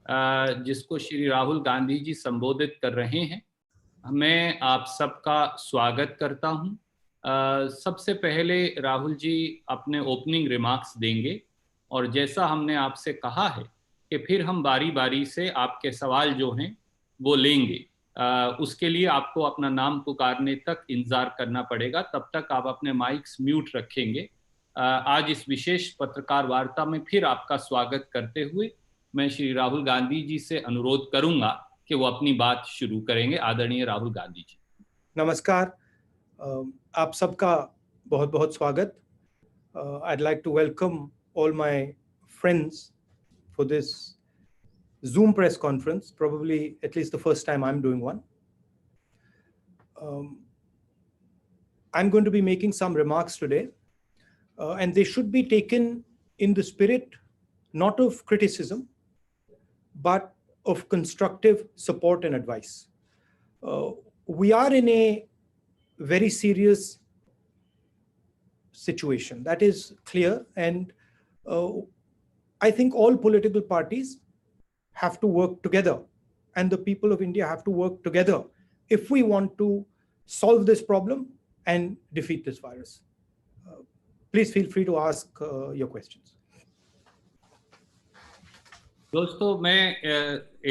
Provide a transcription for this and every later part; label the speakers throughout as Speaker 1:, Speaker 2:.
Speaker 1: जिसको श्री राहुल गांधी जी संबोधित कर रहे हैं। मैं आप सबका स्वागत करता हूं। सबसे पहले राहुल जी अपने ओपनिंग रिमार्क्स देंगे और जैसा हमने आपसे कहा है कि फिर हम बारी बारी से आपके सवाल जो हैं वो लेंगे। उसके लिए आपको अपना नाम पुकारने तक इंतजार करना पड़ेगा, तब तक आप अपने माइक्स म्यूट रखेंगे। आज इस विशेष पत्रकार वार्ता में फिर आपका स्वागत करते हुए मैं श्री राहुल गांधी जी से अनुरोध करूंगा कि वो अपनी बात शुरू करेंगे। आदरणीय राहुल गांधी जी।
Speaker 2: नमस्कार, आप सबका बहुत बहुत स्वागत। I'd like to welcome all my friends for this Zoom press conference, probably at least the first time I'm doing one. I'm going to be making some remarks today, and they should be taken in the spirit not of criticism, but of constructive support and advice. We are in a very serious situation, that is clear, and I think all political parties have to work together, and the people of India have to work together if we want to solve this problem and defeat this virus. Please feel free to ask your questions.
Speaker 1: दोस्तों, मैं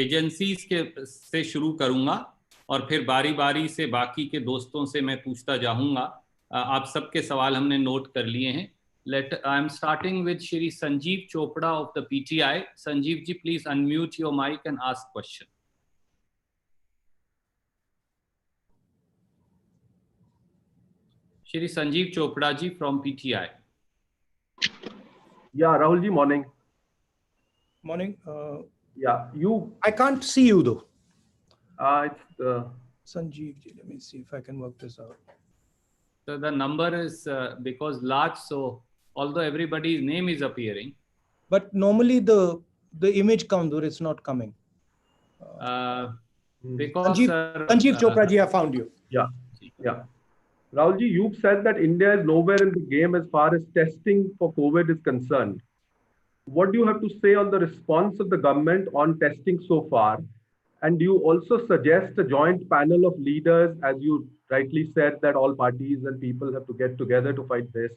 Speaker 1: agencies के से शुरू करूंगा और फिर बारी बारी से बाकी के दोस्तों से मैं पूछता जाऊंगा। आप सबके सवाल हमने नोट कर लिए हैं। I am starting with Shri Sanjeev Chopra of the PTI. Sanjeev ji, please unmute your mic and ask question. Shri Sanjeev Chopra ji from PTI.
Speaker 3: Yeah, Rahul ji, morning.
Speaker 2: Morning.
Speaker 3: Yeah,
Speaker 2: I can't see you though.
Speaker 3: It's
Speaker 2: Sanjeev ji, let me see if I can work this out.
Speaker 1: So the number is because large, so although everybody's name is appearing,
Speaker 2: but normally the image comes or it's not coming.
Speaker 1: Because
Speaker 2: Sanjeev Chopra ji, I found you.
Speaker 3: Yeah. Rahul ji, you've said that India is nowhere in the game as far as testing for COVID is concerned. What do you have to say on the response of the government on testing so far? And do you also suggest a joint panel of leaders, as you rightly said, that all parties and people have to get together to fight this,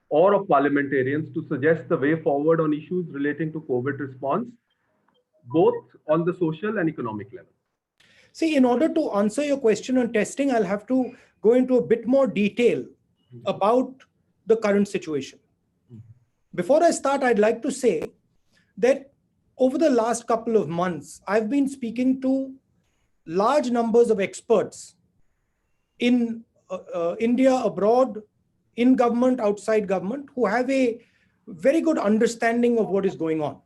Speaker 3: or of parliamentarians to suggest the way forward on issues relating to COVID response, both on the social and economic level?
Speaker 2: See, in order to answer your question on testing, I'll have to go into a bit more detail about the current situation. Before I start, I'd like to say that over the last couple of months, I've been speaking to large numbers of experts in India, abroad, in government, outside government, who have a very good understanding of what is going on.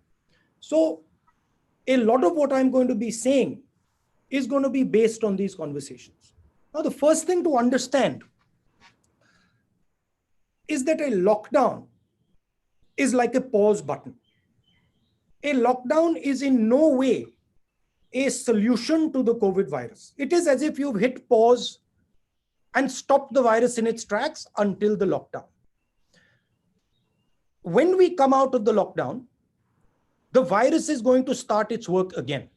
Speaker 2: So a lot of what I'm going to be saying is going to be based on these conversations. Now, the first thing to understand is that a lockdown is like a pause button. A lockdown is in no way a solution to the COVID virus. It is as if you've hit pause and stopped the virus in its tracks until the lockdown. When we come out of the lockdown, the virus is going to start its work again.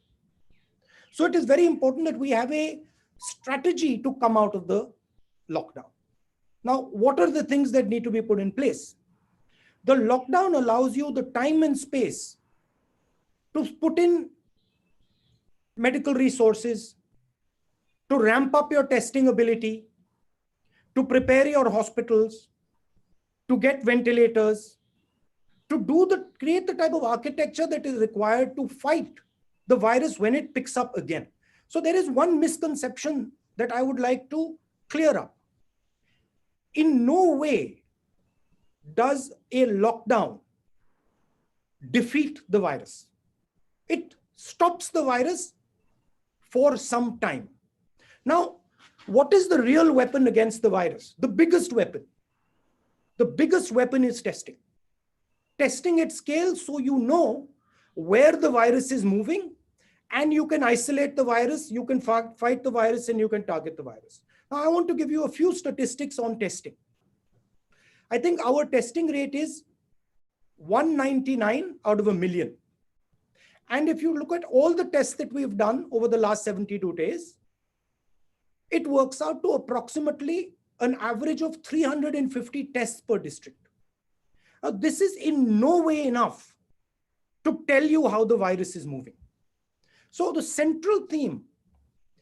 Speaker 2: So it is very important that we have a strategy to come out of the lockdown. Now, what are the things that need to be put in place? The lockdown allows you the time and space to put in medical resources, to ramp up your testing ability, to prepare your hospitals, to get ventilators, to create the type of architecture that is required to fight the virus when it picks up again. So there is one misconception that I would like to clear up. In no way does a lockdown defeat the virus. It stops the virus for some time. Now, what is the real weapon against the virus? The biggest weapon. The biggest weapon is testing. Testing at scale so you know where the virus is moving and you can isolate the virus, you can fight the virus, and you can target the virus. Now, I want to give you a few statistics on testing. I think our testing rate is 199 out of a million. And if you look at all the tests that we've done over the last 72 days, it works out to approximately an average of 350 tests per district. Now, this is in no way enough to tell you how the virus is moving. So the central theme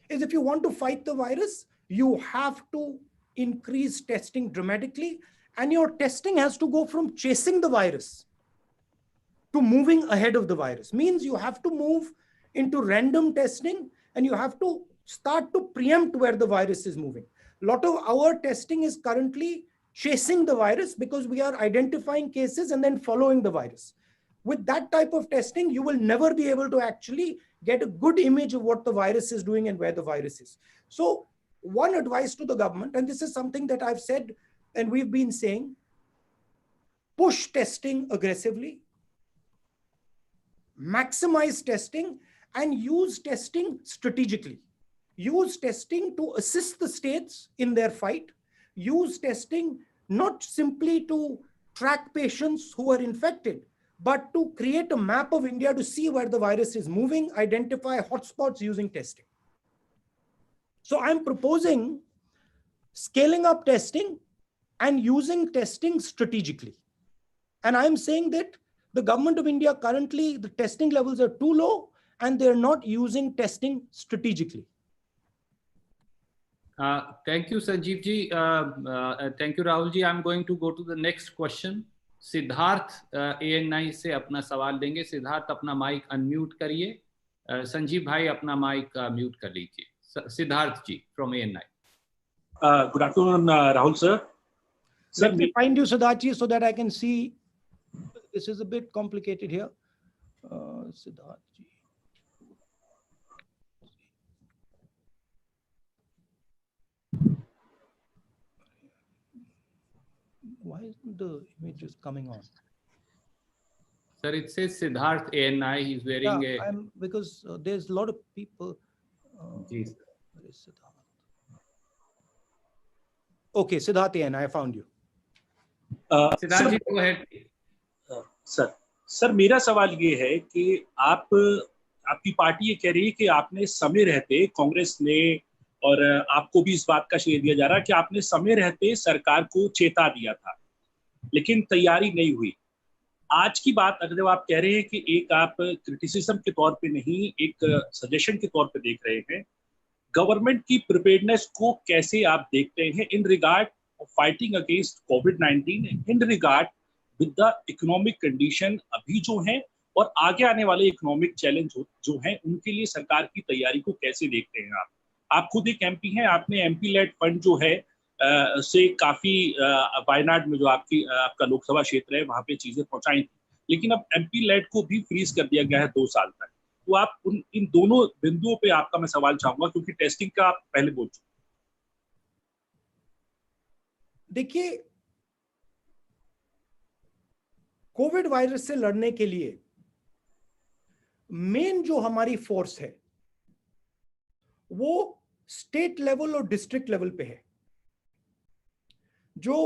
Speaker 2: is, if you want to fight the virus, you have to increase testing dramatically, and your testing has to go from chasing the virus to moving ahead of the virus. Means you have to move into random testing, and you have to start to preempt where the virus is moving. A lot of our testing is currently chasing the virus because we are identifying cases and then following the virus. With that type of testing, you will never be able to actually get a good image of what the virus is doing and where the virus is. So one advice to the government, and this is something that I've said and we've been saying, push testing aggressively, maximize testing, and use testing strategically. Use testing to assist the states in their fight. Use testing not simply to track patients who are infected, but to create a map of India to see where the virus is moving, identify hotspots using testing. So I'm proposing scaling up testing and using testing strategically. And I'm saying that the government of India currently, the testing levels are too low and they're not using testing strategically.
Speaker 1: Thank you, Sanjeev ji. Thank you, Rahul ji. I'm going to go to the next question. Siddharth ANI से अपना सवाल देंगे. सिद्धार्थ अपना mic unmute करिए. संजीव भाई अपना mic mute कर लीजिए. सिद्धार्थ जी from ANI.
Speaker 4: Good afternoon, Rahul sir.
Speaker 2: Let me find you, Siddharth ji, so that I can see. This is a bit complicated here. Siddharth ji. Why isn't the image just coming on?
Speaker 1: Sir, it says Siddharth ANI. He's wearing
Speaker 2: because there's a lot of people.
Speaker 1: Where is
Speaker 2: Siddharth? Okay, Siddharth ANI, I found you.
Speaker 1: Siddharth ji, go ahead.
Speaker 4: Sir मेरा सवाल ये है कि आपकी party ये कह रही है कि आपने समय रहते, कांग्रेस ने, और आपको भी इस बात का श्रेय दिया जा रहा है कि आपने समय रहते सरकार को चेता दिया था, लेकिन तैयारी नहीं हुई. आज की बात अगर आप कह रहे हैं कि एक आप क्रिटिसिज्म के तौर पे नहीं, एक सजेशन के तौर पे देख रहे हैं, गवर्नमेंट की प्रिपेयर्डनेस को कैसे आप देखते हैं in regard fighting against covid, in regard with the economic condition अभी जो है और आगे आने वाले इकोनॉमिक चैलेंज जो हैं, उनके लिए सरकार की तैयारी को कैसे देखते हैं आप खुद एक एमपी हैं, आपने एमपी लेड फंड जो है से काफी वायनाड में जो आपका लोकसभा क्षेत्र है वहां पे चीजें पहुंचाई थी, लेकिन अब एमपी लेड को भी फ्रीज कर दिया गया है 2 साल तक. तो आप इन दोनों बिंदुओं पे आपका मैं सवाल चाहूंगा, क्योंकि टेस्टिंग का आप पहले बोल चुके.
Speaker 2: देखिए, कोविड वायरस से लड़ने के लिए मेन जो हमारी फोर्स है वो स्टेट लेवल और डिस्ट्रिक्ट लेवल पे है. जो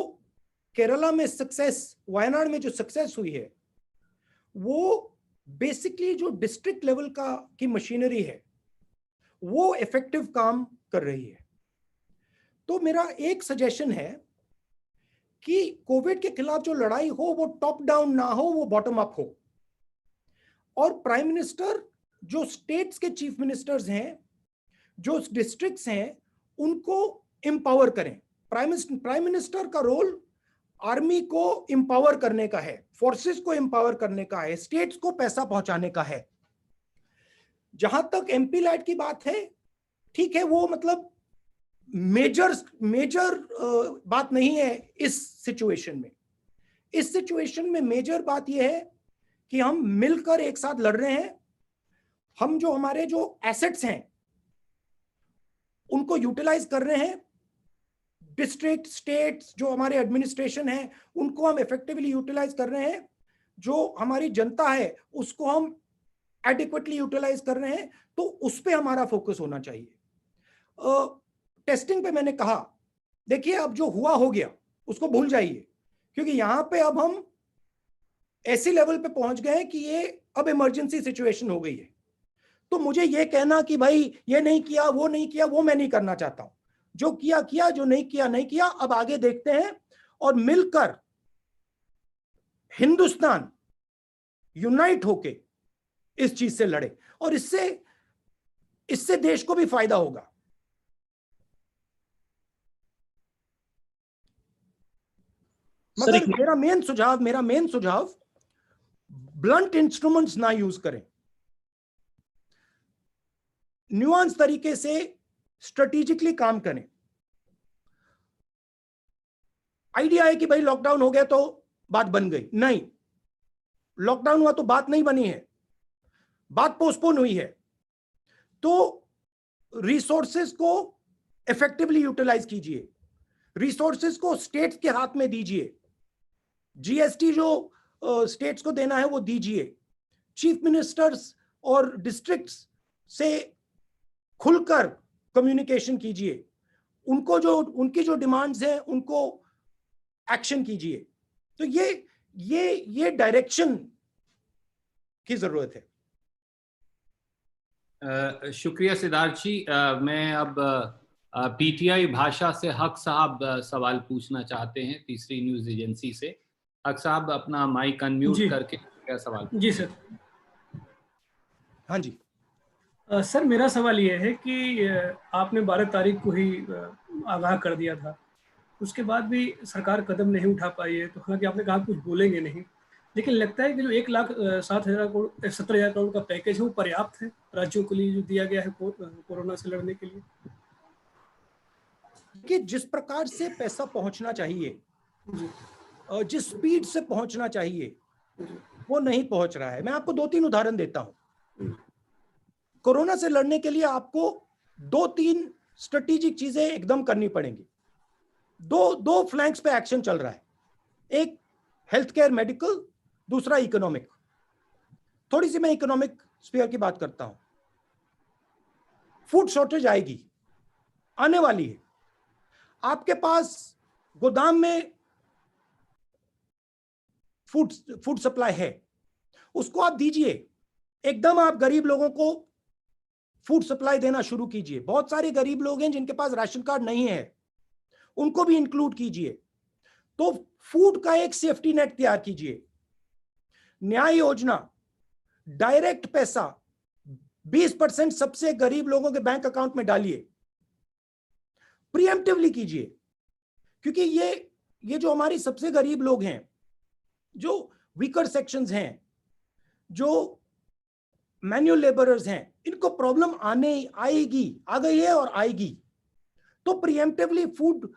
Speaker 2: केरला में सक्सेस, वायनाड में जो सक्सेस हुई है, वो बेसिकली जो डिस्ट्रिक्ट लेवल की मशीनरी है वो इफेक्टिव काम कर रही है. तो मेरा एक सजेशन है कि कोविड के खिलाफ जो लड़ाई हो वो टॉप डाउन ना हो, वो बॉटम अप हो. और प्राइम मिनिस्टर, जो स्टेट्स के चीफ मिनिस्टर्स हैं, जो डिस्ट्रिक्ट्स हैं, उनको एम्पावर करें. प्राइम मिनिस्टर का रोल आर्मी को एम्पावर करने का है, फोर्सेस को एम्पावर करने का है, स्टेट्स को पैसा पहुंचाने का है. जहां तक एमपी लैड की बात है, ठीक है, वो मतलब मेजर बात नहीं है इस सिचुएशन में. इस सिचुएशन में मेजर बात यह है कि हम मिलकर एक साथ लड़ रहे हैं. हम जो हमारे जो एसेट्स हैं उनको यूटिलाइज कर रहे हैं. डिस्ट्रिक्ट, स्टेट्स, जो हमारे एडमिनिस्ट्रेशन है, उनको हम इफेक्टिवली यूटिलाइज कर रहे हैं. जो हमारी जनता है उसको हम एडिक्वेटली यूटिलाइज कर रहे हैं. तो उस पे हमारा फोकस होना चाहिए. टेस्टिंग पे मैंने कहा, देखिए अब जो हुआ हो गया उसको भूल जाइए, क्योंकि यहां पे अब हम ऐसे लेवल पे पहुंच गए कि ये अब इमरजेंसी सिचुएशन हो गई है। तो मुझे ये कहना कि भाई ये नहीं किया, वो नहीं किया, वो मैं नहीं करना चाहता हूं। जो किया किया, जो नहीं किया नहीं किया। अब आगे देखते हैं और मिलकर हिंदुस्तान यूनाइट होके इस चीज से लड़े, और इससे देश को भी फायदा होगा। मगर मेरा मेन सुझाव ब्लंट इंस्ट्रूमेंट्स ना यूज करें, न्यूआंस तरीके से स्ट्रेटेजिकली काम करें। आइडिया है कि भाई लॉकडाउन हो गया तो बात बन गई, नहीं, लॉकडाउन हुआ तो बात नहीं बनी है, बात पोस्टपोन हुई है। तो रिसोर्सेज को इफेक्टिवली यूटिलाइज कीजिए, रिसोर्सेज को स्टेट्स के हाथ में दीजिए, जीएसटी जो स्टेट्स को देना है वो दीजिए, चीफ मिनिस्टर्स और डिस्ट्रिक्ट्स से खुलकर कम्युनिकेशन कीजिए, उनकी जो डिमांड्स हैं उनको एक्शन कीजिए। तो ये डायरेक्शन की जरूरत है।
Speaker 1: शुक्रिया सिद्धार्थ जी। मैं अब पीटीआई भाषा से हक साहब सवाल पूछना चाहते हैं, तीसरी न्यूज एजेंसी से। हक साहब अपना माइक अनम्यूट करके क्या सवाल?
Speaker 5: जी सर।
Speaker 2: हाँ जी
Speaker 5: सर, मेरा सवाल ये है कि आपने 12 तारीख को ही आगाह कर दिया था, उसके बाद भी सरकार कदम नहीं उठा पाई है। तो हालांकि आपने कहा कुछ बोलेंगे नहीं, लेकिन लगता है कि जो 1,07,000 करोड़ का पैकेज है वो पर्याप्त है राज्यों के लिए जो दिया गया है कोरोना से लड़ने के लिए?
Speaker 2: कि जिस प्रकार से पैसा पहुंचना चाहिए, जिस स्पीड से पहुंचना चाहिए, वो नहीं पहुंच रहा है। मैं आपको 2-3 उदाहरण देता हूं। कोरोना से लड़ने के लिए आपको 2-3 स्ट्रेटेजिक चीजें एकदम करनी पड़ेंगी। दो फ्लैंक्स पे एक्शन चल रहा है, एक हेल्थ केयर मेडिकल, दूसरा इकोनॉमिक। थोड़ी सी मैं इकोनॉमिक स्फीयर की बात करता हूं। फूड शॉर्टेज आएगी, आने वाली है। आपके पास गोदाम में फूड सप्लाई है, उसको आप दीजिए। एकदम आप गरीब लोगों को फूड सप्लाई देना शुरू कीजिए। बहुत सारे गरीब लोग हैं जिनके पास राशन कार्ड नहीं है, उनको भी इंक्लूड कीजिए। तो फूड का एक सेफ्टी नेट तैयार कीजिए। न्याय योजना, डायरेक्ट पैसा 20% सबसे गरीब लोगों के बैंक अकाउंट में डालिए, प्रीएम्प्टिवली कीजिए। क्योंकि ये जो हमारी सबसे गरीब लोग हैं, जो वीकर सेक्शंस हैं, जो मैन्युअल लेबरर्स हैं, इनको प्रॉब्लम आएगी, आ गई है और आएगी। तो प्रीएम्प्टिवली फूड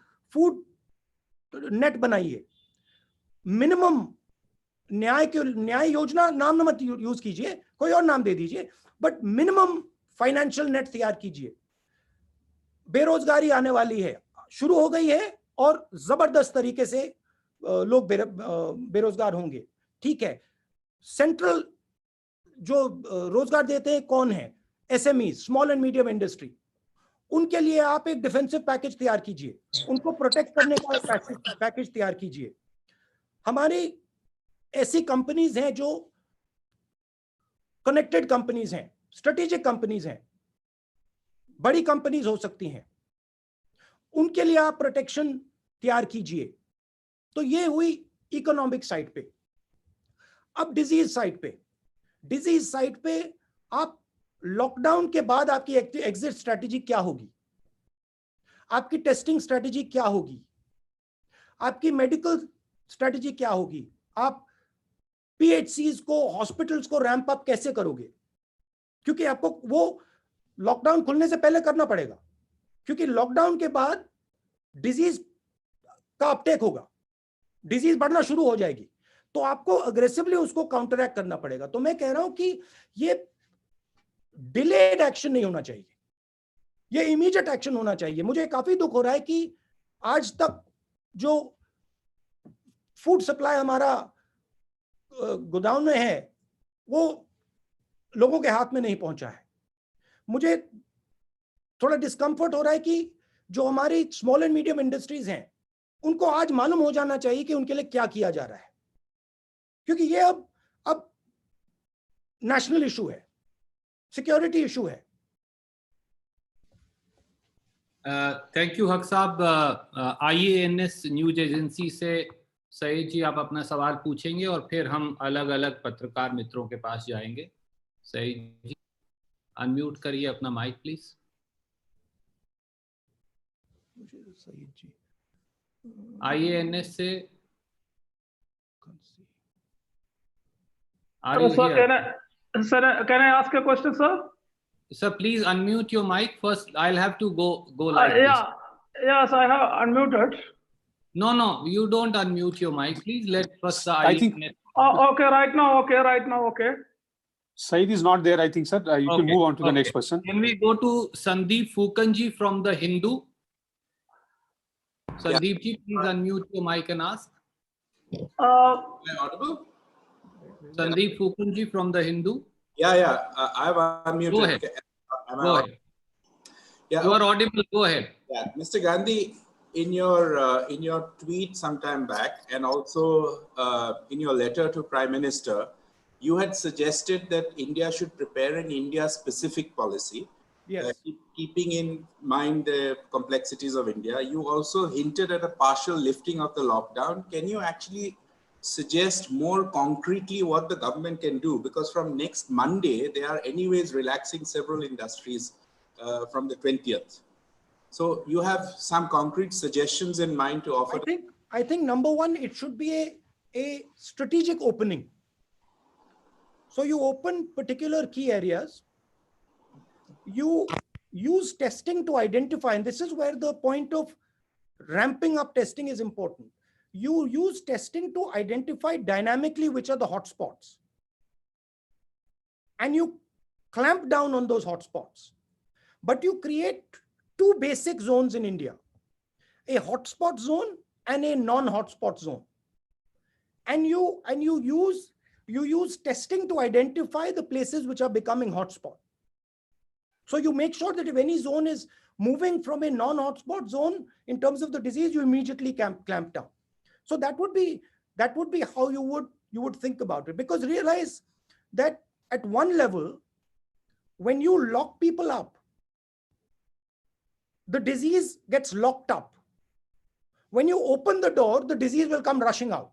Speaker 2: नेट बनाइए। मिनिमम न्याय योजना नाम मत यूज कीजिए, कोई और नाम दे दीजिए, बट मिनिमम फाइनेंशियल नेट तैयार कीजिए। बेरोजगारी आने वाली है, शुरू हो गई है, और जबरदस्त तरीके से लोग बेरोजगार होंगे। ठीक है, सेंट्रल जो रोजगार देते हैं कौन है? SME, small and medium industry. उनके लिए आप एक डिफेंसिव पैकेज तैयार कीजिए, उनको प्रोटेक्ट करने का एक पैकेज तैयार कीजिए। हमारी ऐसी कंपनीज हैं जो कनेक्टेड कंपनीज हैं, स्ट्रेटेजिक कंपनीज हैं, बड़ी कंपनीज हो सकती हैं, उनके लिए आप प्रोटेक्शन तैयार कीजिए। तो ये हुई इकोनॉमिक साइड पे। अब डिजीज साइड पे आप लॉकडाउन के बाद आपकी एग्जिट स्ट्रेटेजी क्या होगी, आपकी टेस्टिंग स्ट्रेटेजी क्या होगी, आपकी मेडिकल स्ट्रेटेजी क्या होगी, आप पीएचसीज को, हॉस्पिटल्स को रैंप अप कैसे करोगे? क्योंकि आपको वो लॉकडाउन खुलने से पहले करना पड़ेगा, क्योंकि लॉकडाउन के बाद डिजीज का अपटेक होगा, डिजीज बढ़ना शुरू हो जाएगी, तो आपको अग्रेसिवली उसको काउंटरैक्ट करना पड़ेगा। तो मैं कह रहा हूं कि ये डिलेड एक्शन नहीं होना चाहिए, ये इमीडिएट एक्शन होना चाहिए। मुझे काफी दुख हो रहा है कि आज तक जो फूड सप्लाई हमारा गोदाम में है वो लोगों के हाथ में नहीं पहुंचा है। मुझे थोड़ा डिस्कम्फर्ट हो रहा है कि जो हमारी स्मॉल एंड मीडियम इंडस्ट्रीज हैं उनको आज मालूम हो जाना चाहिए कि उनके लिए क्या किया जा रहा है, क्योंकि ये अब नेशनल इशू है, सिक्योरिटी इशू है।
Speaker 1: थैंक यू हक साहब। IANS न्यूज एजेंसी से सईद जी आप अपना सवाल पूछेंगे और फिर हम अलग अलग पत्रकार मित्रों के पास जाएंगे। सईद जी अनम्यूट करिए अपना mic please.
Speaker 2: Sayeed ji
Speaker 1: IANS से
Speaker 6: Sir, can I ask a question, sir?
Speaker 1: Sir, please unmute your mic first. I'll have to go like this.
Speaker 6: Yes, I have unmuted.
Speaker 1: No, you don't unmute your mic. Please let first the
Speaker 6: I think. Okay, right now.
Speaker 7: Saeed is not there, I think, sir. You can move on to the next person.
Speaker 1: Can we go to Sandeep Fukanji from The Hindu? Sandeep ji, please unmute your mic and ask.
Speaker 8: Am I audible?
Speaker 1: Sandeep Fukanji from The Hindu.
Speaker 8: Yeah. I've unmuted.
Speaker 1: Go ahead. Go ahead.
Speaker 8: Yeah.
Speaker 1: You are audible. Go ahead.
Speaker 8: Yeah, Mr. Gandhi, in your tweet sometime back, and also in your letter to Prime Minister, you had suggested that India should prepare an India-specific policy.
Speaker 2: Yes.
Speaker 8: Keeping in mind the complexities of India. You also hinted at a partial lifting of the lockdown. Can you actually suggest more concretely what the government can do? Because from next Monday, they are anyways relaxing several industries from the 20th. So you have some concrete suggestions in mind to offer?
Speaker 2: I think number one, it should be a strategic opening. So you open particular key areas. You use testing to identify, and this is where the point of ramping up testing is important. You use testing to identify dynamically which are the hotspots. And you clamp down on those hotspots. But you create two basic zones in India, a hotspot zone and a non-hotspot zone. And you use testing to identify the places which are becoming hotspot. So you make sure that if any zone is moving from a non-hotspot zone in terms of the disease, you immediately clamp down. So that would be how you would think about it. Because realize that at one level, when you lock people up, the disease gets locked up. When you open the door, the disease will come rushing out.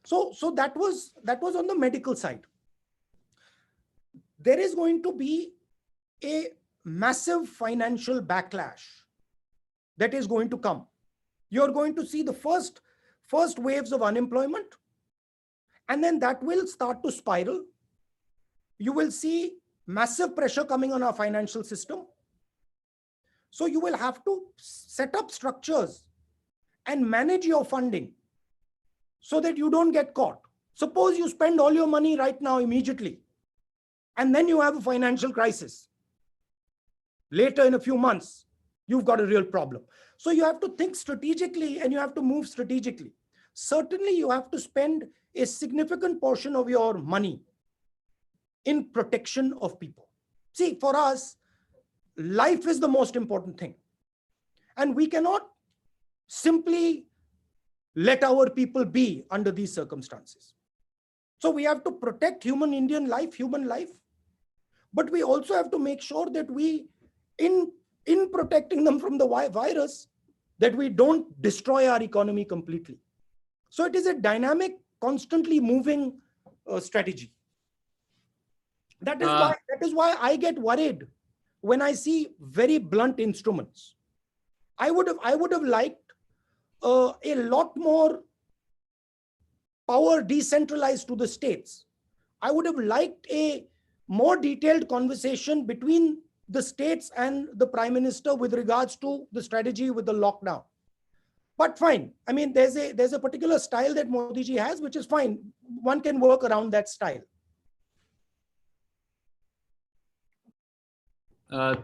Speaker 2: So that was on the medical side. There is going to be a massive financial backlash that is going to come. You're going to see the first waves of unemployment, and then that will start to spiral. You will see massive pressure coming on our financial system. So you will have to set up structures and manage your funding so that you don't get caught. Suppose you spend all your money right now immediately, and then you have a financial crisis. Later in a few months, you've got a real problem. So you have to think strategically and you have to move strategically. Certainly you have to spend a significant portion of your money in protection of people. See, for us, life is the most important thing. And we cannot simply let our people be under these circumstances. So we have to protect human life. But we also have to make sure that we, in protecting them from the virus, that we don't destroy our economy completely. So it is a dynamic, constantly moving strategy. That is why I get worried when I see very blunt instruments. I would have liked a lot more power decentralized to the states. I would have liked a more detailed conversation between the states and the Prime Minister with regards to the strategy with the lockdown. But fine. I mean, there's a particular style that Modi ji has, which is fine. One can work around that style.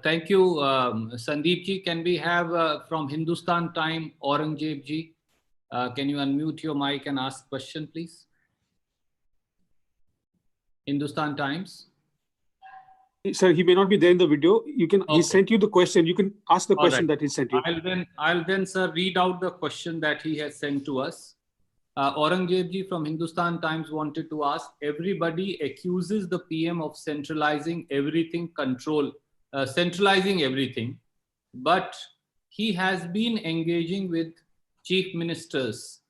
Speaker 1: Thank you, Sandeep ji. Can we have from Hindustan Time, Aurangzeb ji? Can you unmute your mic and ask question, please? Hindustan Times.
Speaker 7: Sir, he may not be there in the video. You can. Okay. He sent you the question. You can ask the question that he sent you.
Speaker 1: I'll then, sir, read out the question that he has sent to us. Aurangzeb ji from Hindustan Times wanted to ask, everybody accuses the PM of centralizing everything, centralizing everything, but he has been engaging with chief ministers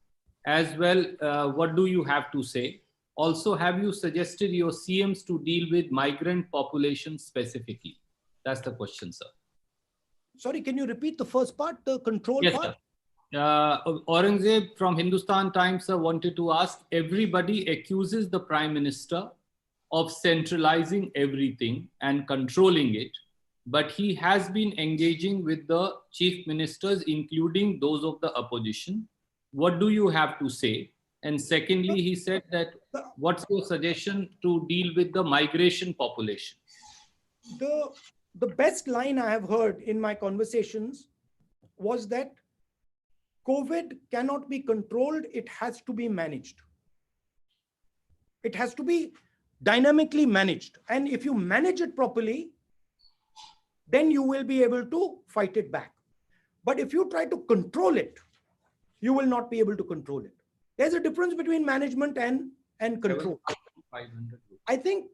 Speaker 1: as well. What do you have to say? Also, have you suggested your CMs to deal with migrant population specifically? That's the question, sir.
Speaker 2: Sorry, can you repeat the first part, the control
Speaker 1: Yes,
Speaker 2: part?
Speaker 1: sir. Aurangzeb from Hindustan Times sir, wanted to ask, everybody accuses the Prime Minister of centralizing everything and controlling it, but he has been engaging with the chief ministers, including those of the opposition. What do you have to say? And secondly, he said that, what's your suggestion to deal with the migration population?
Speaker 2: The best line I have heard in my conversations was that COVID cannot be controlled, it has to be managed. It has to be dynamically managed. And if you manage it properly, then you will be able to fight it back. But if you try to control it, you will not be able to control it. There's a difference between management and control. I think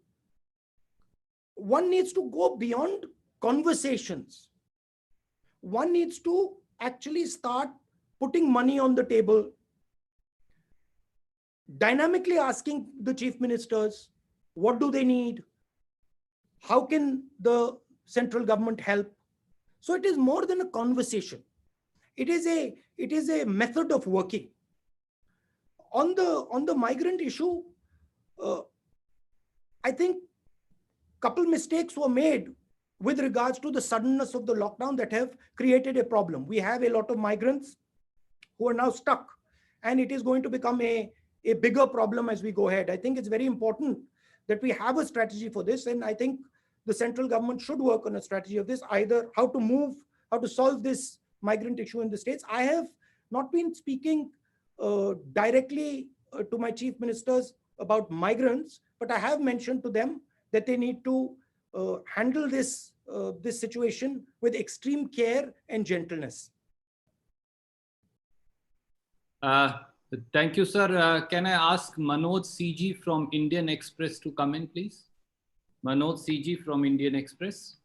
Speaker 2: one needs to go beyond conversations. One needs to actually start putting money on the table, dynamically asking the chief ministers, what do they need? How can the central government help? So it is more than a conversation. It is a method of working. On the migrant issue, I think a couple mistakes were made with regards to the suddenness of the lockdown that have created a problem. We have a lot of migrants who are now stuck, and it is going to become a bigger problem as we go ahead. I think it's very important that we have a strategy for this, and I think the central government should work on a strategy of this, either how to solve this migrant issue in the states. I have not been speaking directly to my chief ministers about migrants, but I have mentioned to them that they need to handle this situation with extreme care and gentleness.
Speaker 1: Thank you, sir. Can I ask Manoj CG from Indian Express to come in, please? Manoj CG from Indian Express.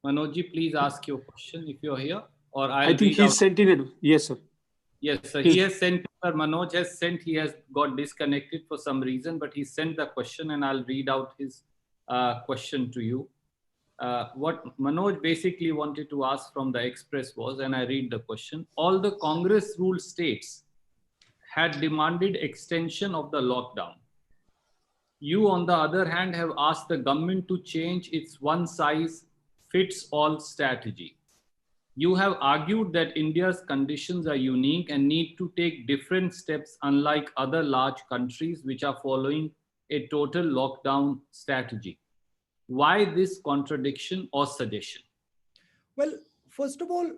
Speaker 1: Manoj ji, please ask your question if you're here, or I
Speaker 7: think he's sent in it. Yes, sir.
Speaker 1: Yes, sir. He has sent, sir. Manoj has sent, he has got disconnected for some reason, but he sent the question and I'll read out his question to you. What Manoj basically wanted to ask from the Express was, and I read the question, all the Congress ruled states had demanded extension of the lockdown. You, on the other hand, have asked the government to change its one-size-fits-all strategy. You have argued that India's conditions are unique and need to take different steps, unlike other large countries which are following a total lockdown strategy. Why this contradiction or suggestion?
Speaker 2: Well, first of all,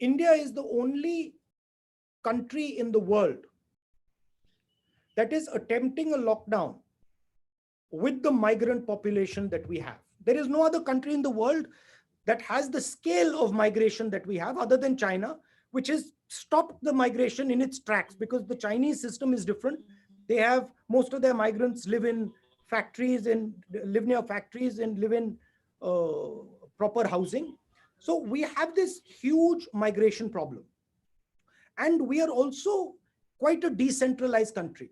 Speaker 2: India is the only country in the world that is attempting a lockdown with the migrant population that we have. There is no other country in the world that has the scale of migration that we have, other than China, which has stopped the migration in its tracks, because the Chinese system is different. They have, most of their migrants live in factories and live near factories and live in proper housing. So we have this huge migration problem. And we are also quite a decentralized country.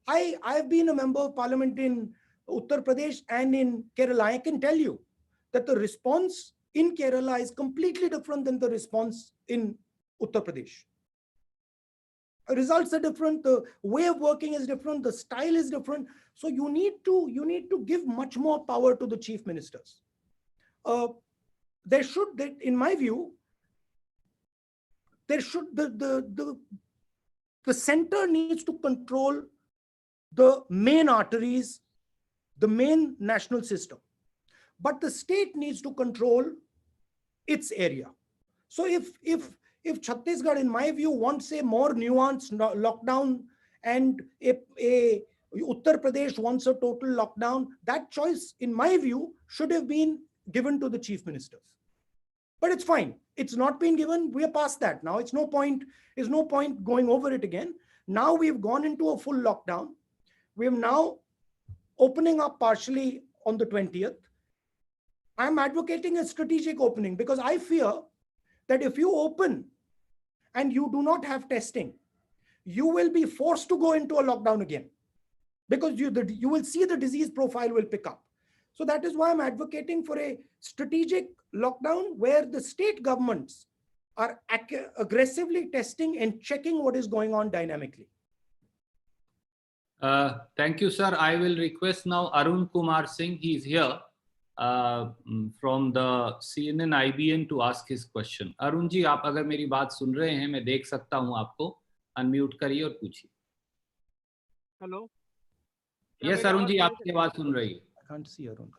Speaker 2: I've been a member of parliament in Uttar Pradesh and in Kerala. I can tell you that the response in Kerala is completely different than the response in Uttar Pradesh. Results are different, the way of working is different, the style is different. So you need to give much more power to the chief ministers. In my view, the center needs to control the main arteries, the main national system, but the state needs to control its area. So if Chhattisgarh, in my view, wants a more nuanced lockdown, and Uttar Pradesh wants a total lockdown, that choice, in my view, should have been given to the chief ministers. But it's fine. It's not been given. We are past that now. It's no point. There's no point going over it again. Now we've gone into a full lockdown. We're now opening up partially on the 20th. I'm advocating a strategic opening because I fear that if you open and you do not have testing, you will be forced to go into a lockdown again because you will see the disease profile will pick up. So that is why I'm advocating for a strategic lockdown where the state governments are aggressively testing and checking what is going on dynamically.
Speaker 1: Thank you, sir. I will request now Arun Kumar Singh. He is here from the CNN IBN to ask his question. Arun ji, आप अगर मेरी बात सुन रहे हैं, मैं देख सकता हूं आपको. अनम्यूट करिए और पूछिए.
Speaker 9: हेलो.
Speaker 1: Yes, Arun ji, आपकी आवाज सुन रही है.
Speaker 2: I can't see Arun.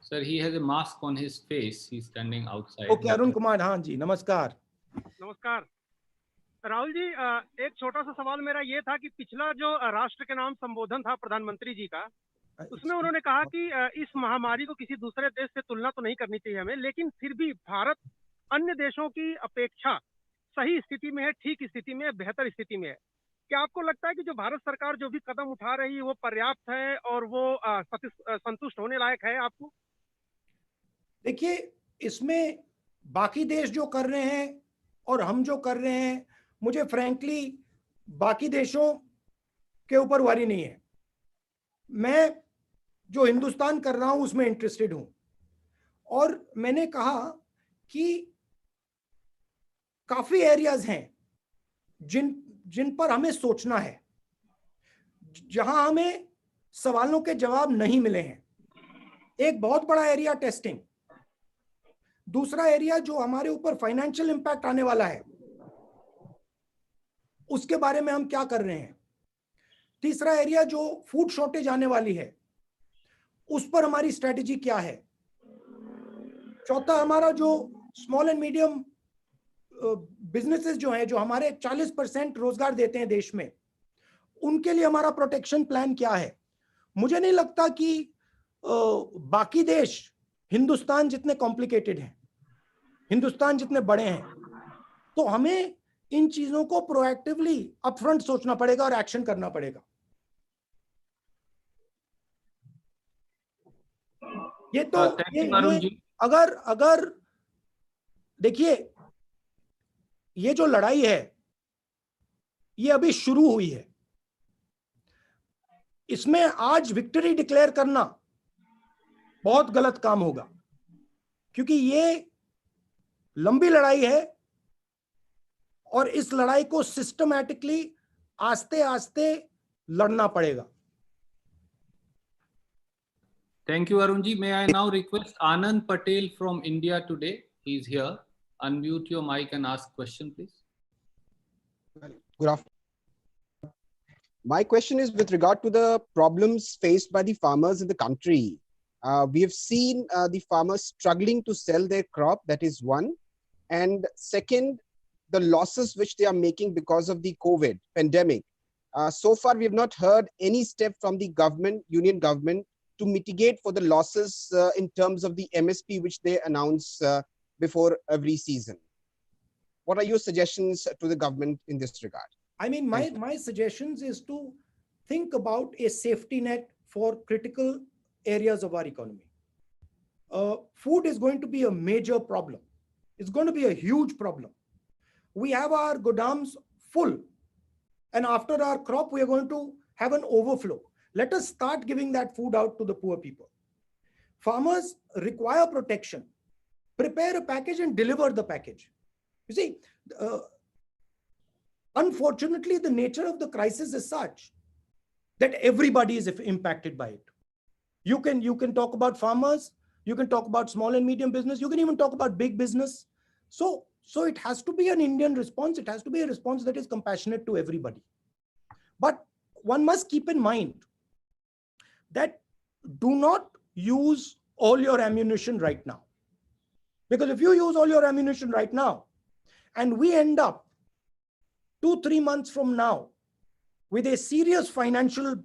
Speaker 1: Sir, he has a mask on his face. He's standing outside.
Speaker 2: Okay, Arun Kumar, हाँ जी, नमस्कार.
Speaker 9: नमस्कार. राहुल जी, एक छोटा सा सवाल मेरा ये था कि पिछला जो राष्ट्र के नाम संबोधन था प्रधानमंत्री जी का, उसमें उन्होंने कहा कि इस महामारी को किसी दूसरे देश से तुलना तो नहीं करनी चाहिए हमें, लेकिन फिर भी भारत अन्य देशों की अपेक्षा सही स्थिति में है, ठीक स्थिति में है, बेहतर स्थिति में है. क्या आपको लगता है कि जो भारत सरकार जो भी कदम उठा रही है वो पर्याप्त है और वो संतुष्ट होने लायक है आपको?
Speaker 2: देखिए, इसमें बाकी देश जो कर रहे हैं और हम जो कर रहे हैं, मुझे फ्रैंकली बाकी देशों के ऊपर वरी नहीं है. मैं जो हिंदुस्तान कर रहा हूं उसमें इंटरेस्टेड हूं. और मैंने कहा कि काफी एरियाज हैं जिन पर हमें सोचना है, जहां हमें सवालों के जवाब नहीं मिले हैं. एक बहुत बड़ा एरिया टेस्टिंग, दूसरा एरिया जो हमारे ऊपर फाइनेंशियल इंपैक्ट आने वाला है उसके बारे में हम क्या कर रहे हैं, तीसरा एरिया जो फूड शॉर्टेज आने वाली है उस पर हमारी स्ट्रेटेजी क्या है, चौथा हमारा जो स्मॉल एंड मीडियम बिजनेसेस जो हैं, जो हमारे 40% रोजगार देते हैं देश में, उनके लिए हमारा प्रोटेक्शन प्लान क्या है. मुझे नहीं लगता कि बाकी देश हिंदुस्तान जितने कॉम्प्लिकेटेड हैं, हिंदुस्तान जितने बड़े हैं, तो हमें इन चीजों को प्रोएक्टिवली अपफ्रंट सोचना पड़ेगा और एक्शन करना पड़ेगा. ये तो अगर देखिए, ये जो लड़ाई है ये अभी शुरू हुई है. इसमें आज विक्ट्री डिक्लेयर करना बहुत गलत काम होगा, क्योंकि ये लंबी लड़ाई है और इस लड़ाई को सिस्टमैटिकली आस्ते आस्ते लड़ना पड़ेगा.
Speaker 1: Thank you, Arun ji. May I now request Anand Patel from India today? He is here. Unmute your mic and ask question, please.
Speaker 10: Good afternoon. My question is with regard to the problems faced by the farmers in the country. We have seen the farmers struggling to sell their crop, that is one. And second, the losses which they are making because of the COVID pandemic. So far, we have not heard any step from the government, union government, to mitigate for the losses in terms of the MSP which they announce before every season. What are your suggestions to the government in this regard?
Speaker 2: I mean, my suggestions is to think about a safety net for critical areas of our economy. Food is going to be a major problem. It's going to be a huge problem. We have our godams full, and after our crop, we are going to have an overflow. Let us start giving that food out to the poor people. Farmers require protection. Prepare a package and deliver the package. You see, unfortunately, the nature of the crisis is such that everybody is impacted by it. You can talk about farmers, you can talk about small and medium business, you can even talk about big business. So it has to be an Indian response. It has to be a response that is compassionate to everybody. But one must keep in mind that do not use all your ammunition right now. Because if you use all your ammunition right now, and we end up 2-3 months from now with a serious financial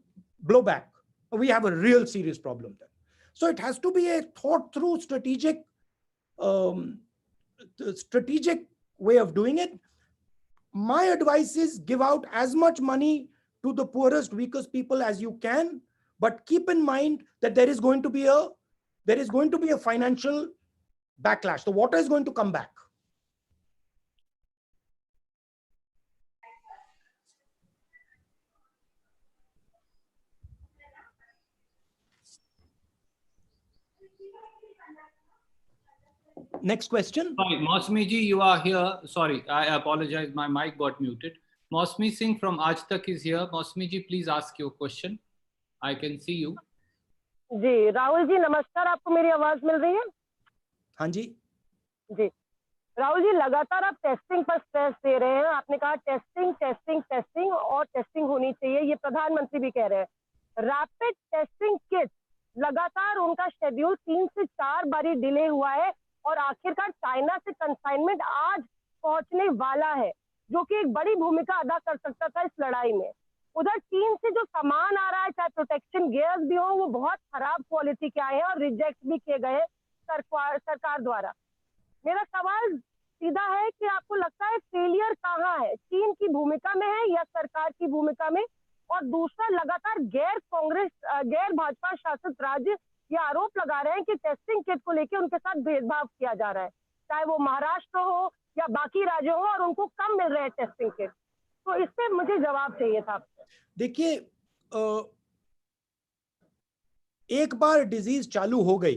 Speaker 2: blowback, we have a real serious problem then. So it has to be a thought through strategic strategic way of doing it. My advice is give out as much money to the poorest, weakest people as you can, but keep in mind that there is going to be a financial backlash. The water is going to come back. Next question.
Speaker 1: Sorry, Mausmi ji, you are here. Sorry, I apologize. My mic got muted. Mausmi Singh from Aaj Tak is here. Mausmi ji, please ask your question. I can see you.
Speaker 11: जी राहुल जी नमस्कार, आपको मेरी आवाज मिल रही है?
Speaker 2: हाँ जी
Speaker 11: जी राहुल जी, लगातार आप testing पर स्ट्रेस दे रहे हैं। आपने कहा टेस्टिंग टेस्टिंग टेस्टिंग और टेस्टिंग होनी चाहिए, ये प्रधानमंत्री भी कह रहे हैं। रैपिड टेस्टिंग किट लगातार उनका शेड्यूल 3 से 4 बारी डिले हुआ है और आखिरकार चाइना से कंसाइनमेंट आज पहुंचने वाला है, जो कि एक बड़ी भूमिका अदा कर सकता था इस लड़ाई में। उधर चीन से जो सामान आ रहा है, चाहे प्रोटेक्शन गियर्स भी हो, वो बहुत खराब क्वालिटी के आए हैं और रिजेक्ट भी किए गए सरकार द्वारा। मेरा सवाल सीधा है कि आपको लगता है फेलियर कहाँ है, चीन की भूमिका में है या सरकार की भूमिका में? और दूसरा, लगातार गैर भाजपा शासित राज्य ये आरोप लगा रहे हैं कि टेस्टिंग किट को लेकर उनके साथ भेदभाव किया जा रहा है, चाहे वो महाराष्ट्र हो या बाकी राज्य हो, और उनको कम मिल रहे हैं टेस्टिंग किट। तो इस पे मुझे जवाब चाहिए था आपसे।
Speaker 2: देखिए, एक बार डिजीज चालू हो गई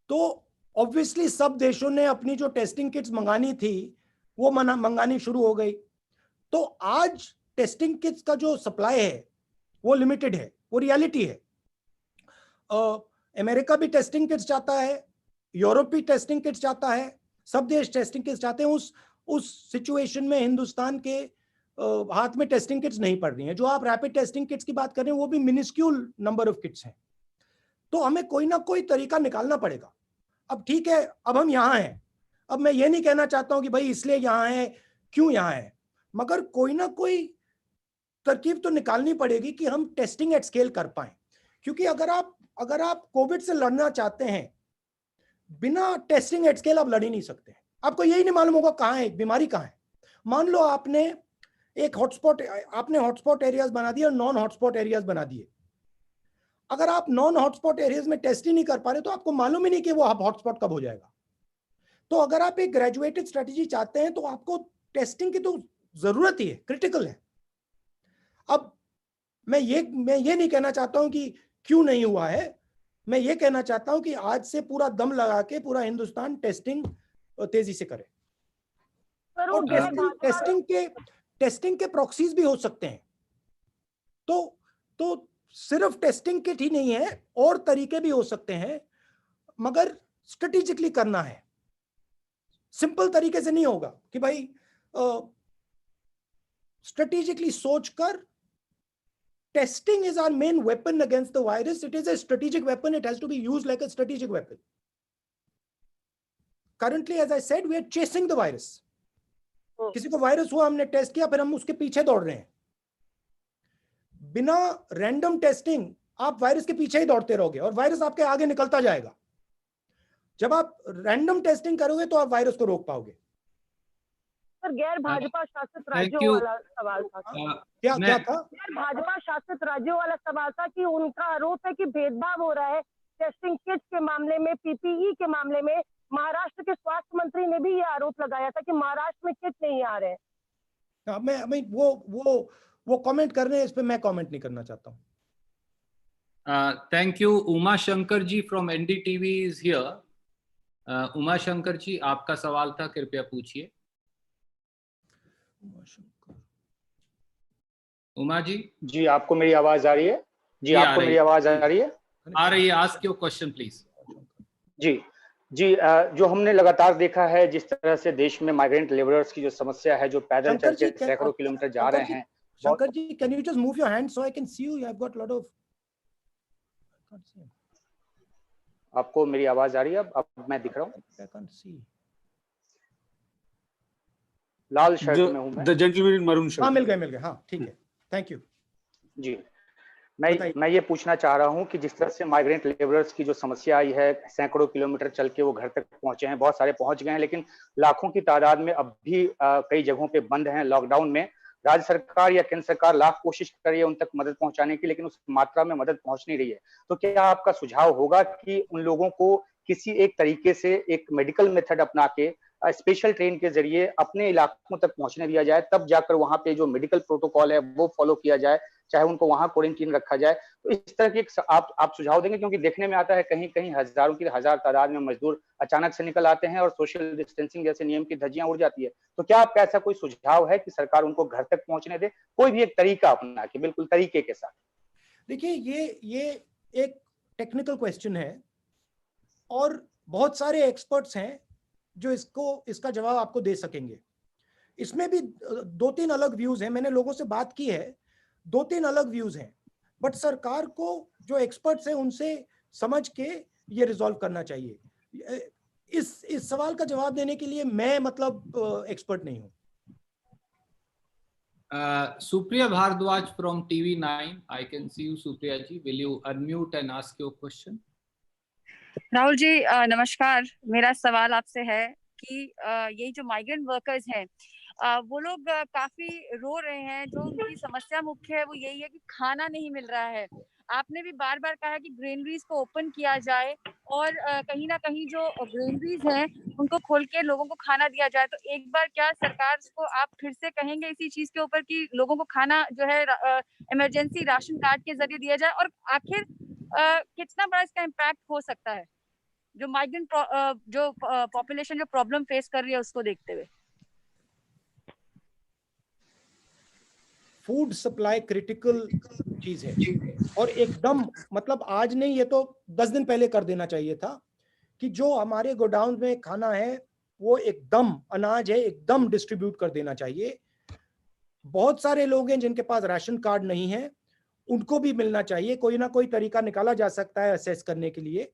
Speaker 2: तो ऑब्वियसली सब देशों ने अपनी जो टेस्टिंग किट्स मंगानी थी वो मंगानी शुरू हो गई। तो आज टेस्टिंग किट्स का जो सप्लाई है वो लिमिटेड है, वो रियलिटी है। अमेरिका भी टेस्टिंग किट्स चाहता है, यूरोप भी टेस्टिंग किट्स चाहता है, सब देश टेस्टिंग किट्स चाहते हैं। उस सिचुएशन में हिंदुस्तान के हाथ में टेस्टिंग किट्स नहीं पड़ रही हैं। जो आप रैपिड टेस्टिंग किट्स की बात कर रहे हैं वो भी मिनिस्क्यूल नंबर ऑफ किट्स हैं। तो हमें कोई ना कोई तरीका निकालना पड़ेगा। अब ठीक है, अब हम यहाँ हैं, अब मैं ये नहीं कहना चाहता हूं कि भाई इसलिए यहाँ है, क्यों यहाँ है, मगर कोई ना कोई तरकीब तो निकालनी पड़ेगी कि हम टेस्टिंग एट स्केल कर पाए। क्योंकि अगर आप कोविड से लड़ना चाहते हैं, बिना टेस्टिंग एट स्केल आप लड़ ही नहीं सकते। आपको यही नहीं मालूम होगा कहाँ है बीमारी, कहाँ है। मान लो आपने हॉटस्पॉट एरियाज बना दिए और नॉन हॉटस्पॉट एरियाज बना दिए। अगर आप नॉन हॉटस्पॉट एरियाज में टेस्ट ही नहीं कर पा रहे तो आपको मालूम ही नहीं कि वो हॉटस्पॉट कब हो जाएगा। तो अगर आप एक ग्रेजुएटेड स्ट्रेटजी चाहते हैं तो आपको टेस्टिंग की तो जरूरत ही है, क्रिटिकल है। अब मैं ये नहीं कहना चाहता हूं कि क्यों नहीं हुआ है, मैं ये कहना चाहता हूं कि आज से पूरा दम लगा के पूरा हिंदुस्तान टेस्टिंग तेजी से करे। और टेस्टिंग के प्रॉक्सीज भी हो सकते हैं। तो सिर्फ टेस्टिंग किट ही नहीं है, और तरीके भी हो सकते हैं, मगर स्ट्रेटेजिकली करना है। सिंपल तरीके से नहीं होगा कि भाई स्ट्रेटेजिकली सोचकर। Testing is our main weapon against the virus. It is a strategic weapon. It has to be used like a strategic weapon. Currently, as I said, we are chasing the virus. किसी को virus हुआ, हमने test किया, फिर हम उसके पीछे दौड़ रहे हैं। बिना रैंडम टेस्टिंग आप वायरस के पीछे ही दौड़ते रहोगे और वायरस आपके आगे निकलता जाएगा। जब आप रैंडम टेस्टिंग करोगे तो आप वायरस को रोक पाओगे।
Speaker 11: सर, गैर भाजपा शासित राज्यों वाला सवाल था।
Speaker 2: क्या था?
Speaker 11: गैर भाजपा शासित राज्यों वाला सवाल था कि उनका आरोप है कि भेदभाव हो रहा है टेस्टिंग किट्स के मामले में, पीपीई के मामले में। महाराष्ट्र के स्वास्थ्य मंत्री ने भी ये आरोप लगाया था कि महाराष्ट्र में किट नहीं आ रहे हैं।
Speaker 2: मैं वो कमेंट कर रहे हैं, इस पे मैं कमेंट नहीं करना चाहता हूँ।
Speaker 1: Thank you. Uma Shankar ji from NDTV is here. Uma Shankar ji, आपका सवाल था, कृपया पूछिए। उमा जी,
Speaker 12: आपको मेरी आवाज आ रही है? जी, आपको मेरी आवाज आ रही है?
Speaker 1: आ रही है। Ask your question please.
Speaker 12: जी, जो हमने लगातार देखा है, जिस तरह से देश में माइग्रेंट लेबरर्स की जो समस्या है, जो पैदल चल के सैकड़ों किलोमीटर जा रहे हैं।
Speaker 2: Shankar ji, can you just move your hand so I can see you? I have got lot of.
Speaker 12: आपको मेरी आवाज आ रही है? अब मैं दिख रहा हूँ?
Speaker 2: I can't see.
Speaker 12: Lal shirt में हूँ मैं।
Speaker 7: The gentleman in maroon shirt.
Speaker 2: हाँ, मिल गए। हाँ, ठीक है, थैंक यू।
Speaker 12: जी, मैं ये पूछना चाह रहा हूँ कि जिस तरह से माइग्रेंट लेबरर्स की जो समस्या आई है, सैकड़ों किलोमीटर चल के वो घर तक पहुंचे हैं, बहुत सारे पहुंच गए हैं, लेकिन लाखों की तादाद में अब भी कई जगहों पे बंद हैं लॉकडाउन में। राज्य सरकार या केंद्र सरकार लाख कोशिश कर रही है उन तक मदद पहुंचाने की, लेकिन उस मात्रा में मदद पहुंच नहीं रही है। तो क्या आपका सुझाव होगा कि उन लोगों को किसी एक तरीके से एक मेडिकल मेथड अपना के स्पेशल ट्रेन के जरिए अपने इलाकों तक पहुंचने दिया जाए, तब जाकर वहां पे जो मेडिकल प्रोटोकॉल है वो फॉलो किया जाए, चाहे उनको वहां क्वारंटीन रखा जाए? तो इस तरह की आप सुझाव देंगे? क्योंकि देखने में आता है कहीं कहीं हजारों की हजार तादाद में मजदूर अचानक से निकल आते हैं और सोशल डिस्टेंसिंग जैसे नियम की धज्जियां उड़ जाती है। तो क्या आपका ऐसा कोई सुझाव है कि सरकार उनको घर तक पहुंचने दे, कोई भी एक तरीका अपना के, बिल्कुल तरीके के साथ?
Speaker 2: देखिए, ये एक टेक्निकल क्वेश्चन है और बहुत सारे एक्सपर्ट्स हैं जो इसका जवाब आपको दे सकेंगे। इसमें भी 2-3 अलग व्यूज हैं, मैंने लोगों से बात की है, 2-3 अलग व्यूज हैं, बट सरकार को जो एक्सपर्ट्स हैं उनसे समझ के ये रिजॉल्व करना चाहिए। इस सवाल का जवाब देने के लिए मैं मतलब एक्सपर्ट नहीं हूं।
Speaker 1: Supriya Bhardwaj from TV9, I can see you, Supriya ji. Will you unmute and ask your question?
Speaker 13: Rahul ji नमस्कार। मेरा सवाल आपसे है कि यही जो माइग्रेंट वर्कर्स हैं वो लोग काफी रो रहे हैं। जो उनकी समस्या मुख्य है वो यही है कि खाना नहीं मिल रहा है। आपने भी बार बार कहा है कि ग्रेनरीज को ओपन किया जाए और कहीं ना कहीं जो ग्रेनरीज हैं उनको खोल के लोगों को खाना दिया जाए। तो एक बार क्या सरकार को आप फिर से कहेंगे इसी चीज के ऊपर कि लोगों को खाना जो है इमरजेंसी राशन कार्ड के जरिए दिया जाए? और आखिर कितना बड़ा इसका इम्पैक्ट हो सकता है जो माइग्रेंट जो पॉपुलेशन जो प्रॉब्लम फेस कर रही है उसको देखते हुए?
Speaker 2: फूड सप्लाई क्रिटिकल चीज है और एकदम मतलब आज नहीं, ये तो 10 दिन पहले कर देना चाहिए था कि जो हमारे गोडाउन में खाना है वो एकदम अनाज है एकदम डिस्ट्रीब्यूट कर देना चाहिए। बहुत सारे लोग हैं जिनके पास राशन कार्ड नहीं है, उनको भी मिलना चाहिए। कोई ना कोई तरीका निकाला जा सकता है असेस करने के लिए।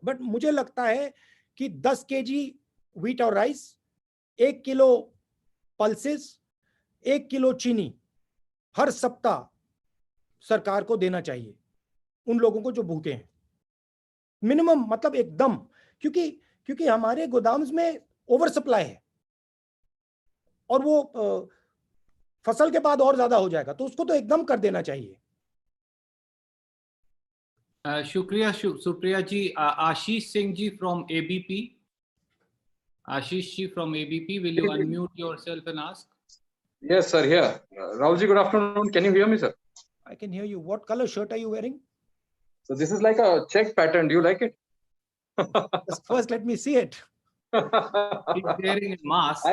Speaker 2: बट मुझे लगता है कि 10 केजी व्हीट और राइस, 1 किलो पल्सेस, 1 किलो चीनी हर सप्ताह सरकार को देना चाहिए उन लोगों को जो भूखे हैं, मिनिमम मतलब एकदम। क्योंकि हमारे गोदाम्स में ओवर सप्लाई है और वो फसल के बाद और ज्यादा हो जाएगा, तो उसको तो एकदम कर देना चाहिए।
Speaker 1: शुक्रिया Supriya ji. Ashish Singh ji from ABP. Ashish ji from ABP, will you unmute yourself and ask?
Speaker 14: Yes, sir. Here, Rahul ji. Good afternoon. Can you hear me, sir?
Speaker 2: I can hear you. What color shirt are you wearing?
Speaker 14: So this is like a check pattern. Do you like it?
Speaker 2: First, let me see it.
Speaker 1: He's wearing a mask.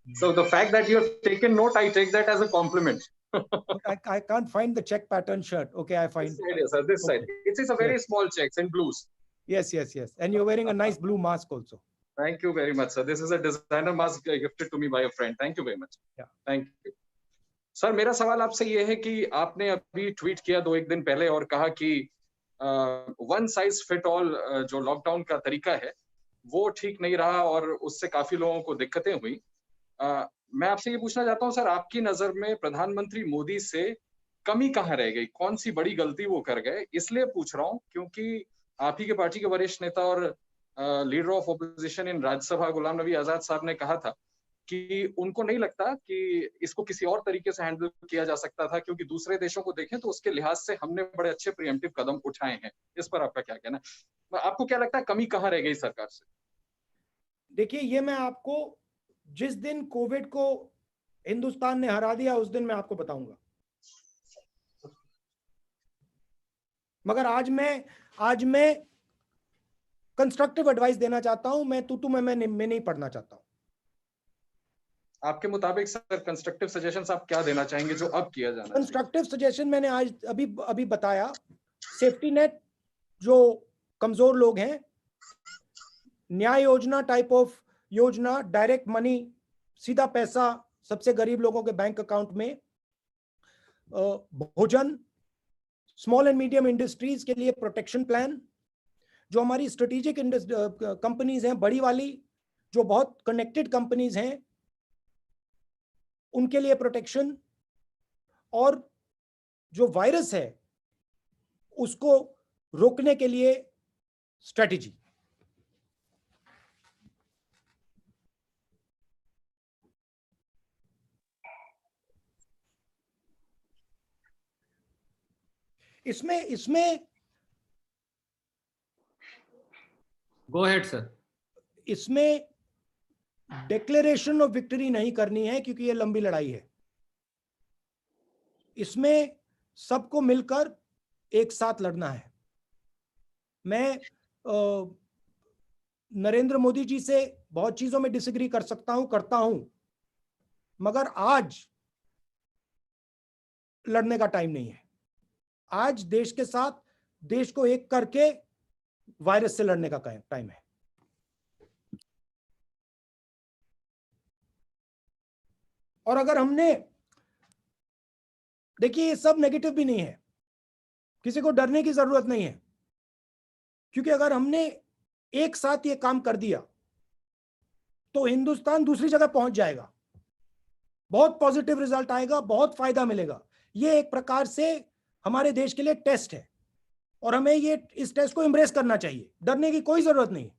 Speaker 14: So the fact that you have taken note, I take that as a compliment.
Speaker 2: I can't find the check pattern shirt. Okay, I find.
Speaker 14: This side, yes, sir. This side. It is a very small checks in blues.
Speaker 2: Yes. And you're wearing a nice blue mask also.
Speaker 14: Thank you very much, sir. This is a designer mask gifted to me by a friend. Thank you very much.
Speaker 2: Yeah.
Speaker 14: Thank you. Sir, मेरा सवाल आपसे ये है कि आपने अभी tweet किया 2-1 दिन पहले और कहा कि वन साइज फिट ऑल जो लॉकडाउन का तरीका है वो ठीक नहीं रहा और उससे काफी लोगों को दिक्कतें हुई। मैं आपसे ये पूछना चाहता हूँ सर, आपकी नजर में प्रधानमंत्री मोदी से कमी कहाँ रह गई? कौन सी बड़ी गलती वो कर गए? इसलिए पूछ रहा हूँ क्योंकि आप ही के पार्टी के वरिष्ठ नेता और लीडर ऑफ ओपोजिशन इन राज्यसभा गुलाम नबी आजाद साहब ने कहा था कि उनको नहीं लगता कि इसको किसी और तरीके से हैंडल किया जा सकता था, क्योंकि दूसरे देशों को देखें तो उसके लिहाज से हमने बड़े अच्छे प्रिएम्प्टिव कदम उठाए हैं। इस पर आपका क्या कहना है? आपको क्या लगता है कमी कहाँ रह गई सरकार से?
Speaker 2: देखिए, ये मैं आपको जिस दिन कोविड को हिंदुस्तान ने हरा दिया उस दिन मैं आपको बताऊंगा। मगर आज मैं कंस्ट्रक्टिव एडवाइस देना चाहता हूं। मैं तू मैं नहीं पढ़ना चाहता हूं।
Speaker 14: आपके मुताबिक सर कंस्ट्रक्टिव सजेशंस आप क्या देना चाहेंगे जो अब किया जाना चाहिए?
Speaker 2: कंस्ट्रक्टिव सजेशन मैंने आज अभी बताया। सेफ्टी नेट जो कमजोर लोग हैं, न्याय योजना टाइप ऑफ योजना, डायरेक्ट मनी, सीधा पैसा सबसे गरीब लोगों के बैंक अकाउंट में, भोजन, स्मॉल एंड मीडियम इंडस्ट्रीज के लिए प्रोटेक्शन प्लान, जो हमारी स्ट्रेटेजिक कंपनीज हैं बड़ी वाली, जो बहुत कनेक्टेड कंपनीज हैं उनके लिए प्रोटेक्शन, और जो वायरस है उसको रोकने के लिए स्ट्रेटेजी। इसमें
Speaker 1: गो अहेड सर।
Speaker 2: इसमें डिक्लेरेशन ऑफ विक्ट्री नहीं करनी है, क्योंकि ये लंबी लड़ाई है। इसमें सबको मिलकर एक साथ लड़ना है। मैं नरेंद्र मोदी जी से बहुत चीजों में डिसएग्री कर सकता हूं, करता हूं, मगर आज लड़ने का टाइम नहीं है। आज देश के साथ, देश को एक करके वायरस से लड़ने का टाइम है। और अगर हमने, देखिए ये सब नेगेटिव भी नहीं है, किसी को डरने की जरूरत नहीं है, क्योंकि अगर हमने एक साथ ये काम कर दिया तो हिंदुस्तान दूसरी जगह पहुंच जाएगा, बहुत पॉजिटिव रिजल्ट आएगा, बहुत फायदा मिलेगा। ये एक प्रकार से हमारे देश के लिए टेस्ट है और हमें इस टेस्ट को एम्ब्रेस करना चाहिए। डरने की कोई जरूरत नहीं।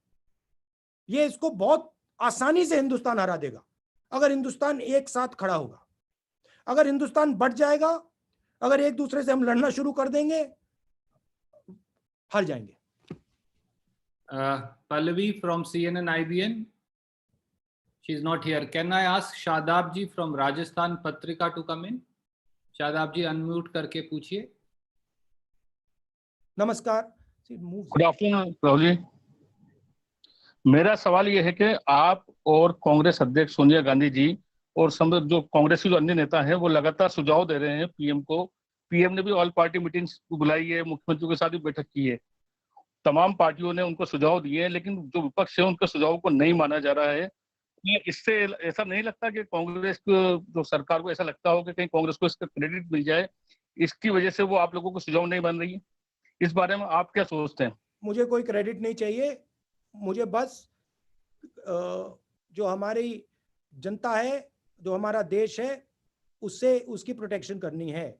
Speaker 2: ये इसको बहुत आसानी से हिंदुस्तान हरा देगा अगर हिंदुस्तान एक साथ खड़ा होगा। अगर हिंदुस्तान बढ़ जाएगा, अगर एक दूसरे से हम लड़ना शुरू कर देंगे, हार जाएंगे।
Speaker 1: Pallavi from CNN IBN, she is not here. Can I ask Shadab ji from Rajasthan Patrika to come in? Shadab ji unmute करके पूछिए।
Speaker 2: नमस्कार।
Speaker 15: Good afternoon Rahul ji. मेरा सवाल ये है कि आप और कांग्रेस अध्यक्ष सोनिया गांधी जी और जो कांग्रेस के जो अन्य नेता हैं वो लगातार सुझाव दे रहे हैं पीएम को। पीएम ने भी ऑल पार्टी मीटिंग्स बुलाई है, मुख्यमंत्रियों के साथ भी बैठक की है, तमाम पार्टियों ने उनको सुझाव दिए हैं, लेकिन जो विपक्ष है उनके सुझाव को नहीं माना जा रहा है। इससे ऐसा नहीं लगता कि कांग्रेस जो सरकार को ऐसा लगता हो कि कहीं कांग्रेस को इसका क्रेडिट मिल जाए, इसकी वजह से वो आप लोगों को सुझाव नहीं बन रही है? इस बारे में आप क्या सोचते हैं?
Speaker 2: मुझे कोई क्रेडिट नहीं चाहिए, मुझे बस जो हमारी जनता है, जो हमारा देश है, उससे उसकी प्रोटेक्शन करनी है।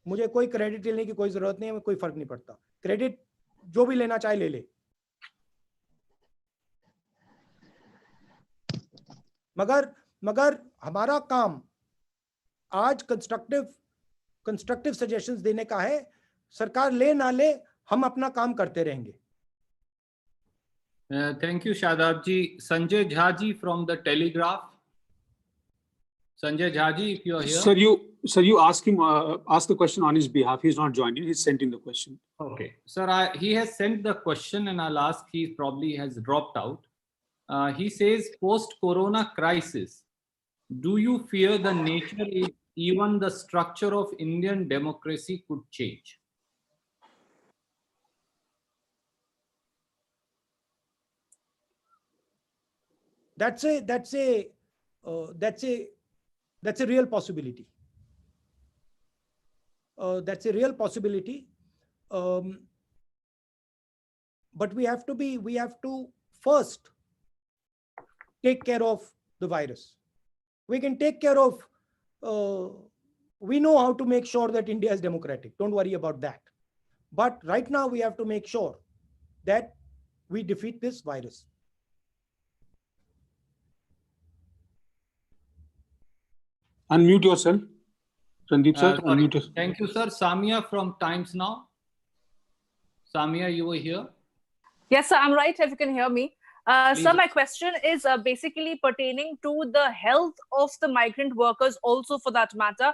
Speaker 2: मुझे कोई क्रेडिट लेने की कोई जरूरत नहीं है, कोई फर्क नहीं पड़ता। क्रेडिट जो भी लेना चाहे ले ले, मगर हमारा काम आज कंस्ट्रक्टिव सजेशंस देने का है। सरकार ले ना ले, हम अपना काम करते रहेंगे।
Speaker 1: Thank you Shadab ji. Sanjay Jha ji from the Telegraph. Sanjay Jhaji, if you are here.
Speaker 7: Sir, you ask him, ask the question on his behalf. He's not joined in. He's sent in the question.
Speaker 1: Okay, sir, he has sent the question, and I'll ask. He probably has dropped out. He says, post-corona crisis, do you fear the nature, even the structure of Indian democracy could change?
Speaker 2: That's a real possibility. That's a real possibility. But we have to first take care of the virus. We can take care of, we know how to make sure that India is democratic. Don't worry about that. But right now we have to make sure that we defeat this virus.
Speaker 7: Unmute yourself, Sandeep sir. Unmute yourself.
Speaker 1: Thank you, sir. Samia from Times Now. Samia, you were here.
Speaker 16: Yes, sir. I'm right. If you can hear me. Sir, my question is basically pertaining to the health of the migrant workers also, for that matter.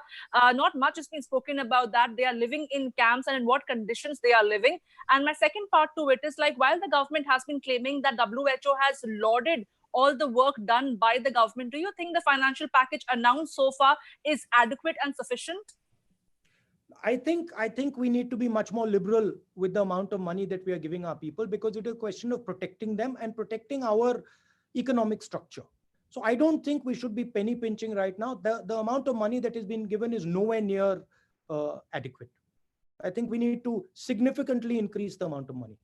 Speaker 16: Not much has been spoken about that. They are living in camps and in what conditions they are living. And my second part to it is, like, while the government has been claiming that WHO has lauded all the work done by the government, do you think the financial package announced so far is adequate and sufficient?
Speaker 2: I think we need to be much more liberal with the amount of money that we are giving our people, because it is a question of protecting them and protecting our economic structure. So I don't think we should be penny pinching right now. The amount of money that is being given is nowhere near adequate. I think we need to significantly increase the amount of money.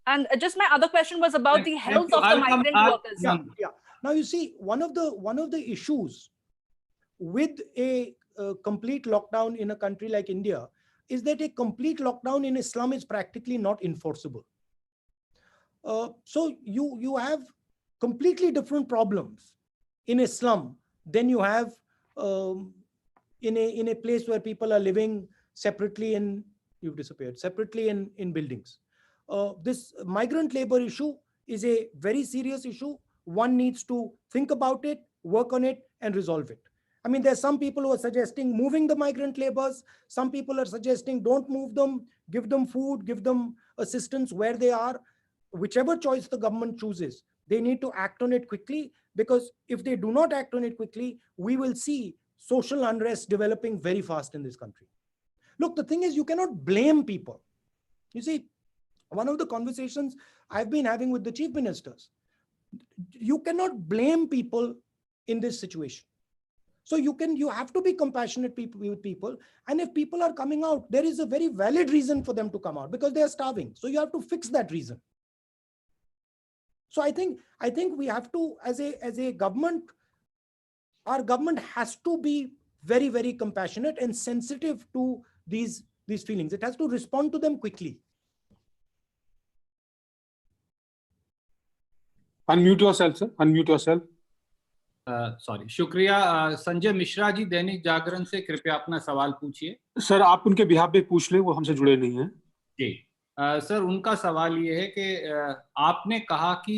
Speaker 16: And just my other question was about the health of the migrant workers.
Speaker 2: Yeah. Now you see, one of the issues with a complete lockdown in a country like India is that a complete lockdown in Islam is practically not enforceable. So you have completely different problems in Islam than you have in a place where people are living separately in, you've disappeared, separately in buildings. This migrant labor issue is a very serious issue. One needs to think about it, work on it, and resolve it. I mean, there's some people who are suggesting moving the migrant laborers. Some people are suggesting don't move them, give them food, give them assistance where they are. Whichever choice the government chooses, they need to act on it quickly, because if they do not act on it quickly, we will see social unrest developing very fast in this country. Look, the thing is, you cannot blame people. You see, one of the conversations I've been having with the chief ministers, you cannot blame people in this situation. So you have to be compassionate with people. And if people are coming out, there is a very valid reason for them to come out, because they are starving. So you have to fix that reason. So I think we have to, as a government, our government has to be very, very compassionate and sensitive to these feelings. It has to respond to them quickly.
Speaker 7: Unmute yourself, sir. Unmute yourself.
Speaker 1: Sorry, शुक्रिया। संजय मिश्रा जी, दैनिक जागरण से, कृपया अपना सवाल पूछिए।
Speaker 7: Sir, आप उनके behalf पे पूछ लें, वो हमसे जुड़े नहीं हैं।
Speaker 1: जी सर, उनका सवाल ये है कि आपने कहा कि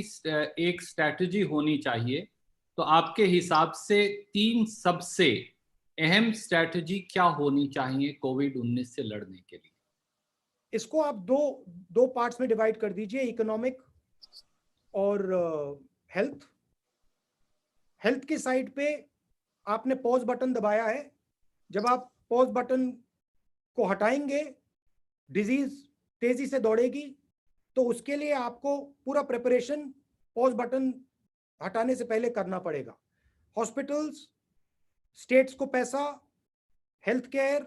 Speaker 1: एक स्ट्रैटेजी होनी चाहिए, तो आपके हिसाब से 3 सबसे अहम स्ट्रैटेजी क्या होनी चाहिए कोविड-19 से लड़ने के लिए?
Speaker 2: इसको आप दो पार्ट्स में डिवाइड कर दीजिए, इकोनॉमिक और हेल्थ। हेल्थ की साइड पे आपने पॉज बटन दबाया है। जब आप पॉज बटन को हटाएंगे, डिजीज तेजी से दौड़ेगी, तो उसके लिए आपको पूरा प्रिपरेशन पॉज बटन हटाने से पहले करना पड़ेगा। हॉस्पिटल्स, स्टेट्स को पैसा, हेल्थ केयर,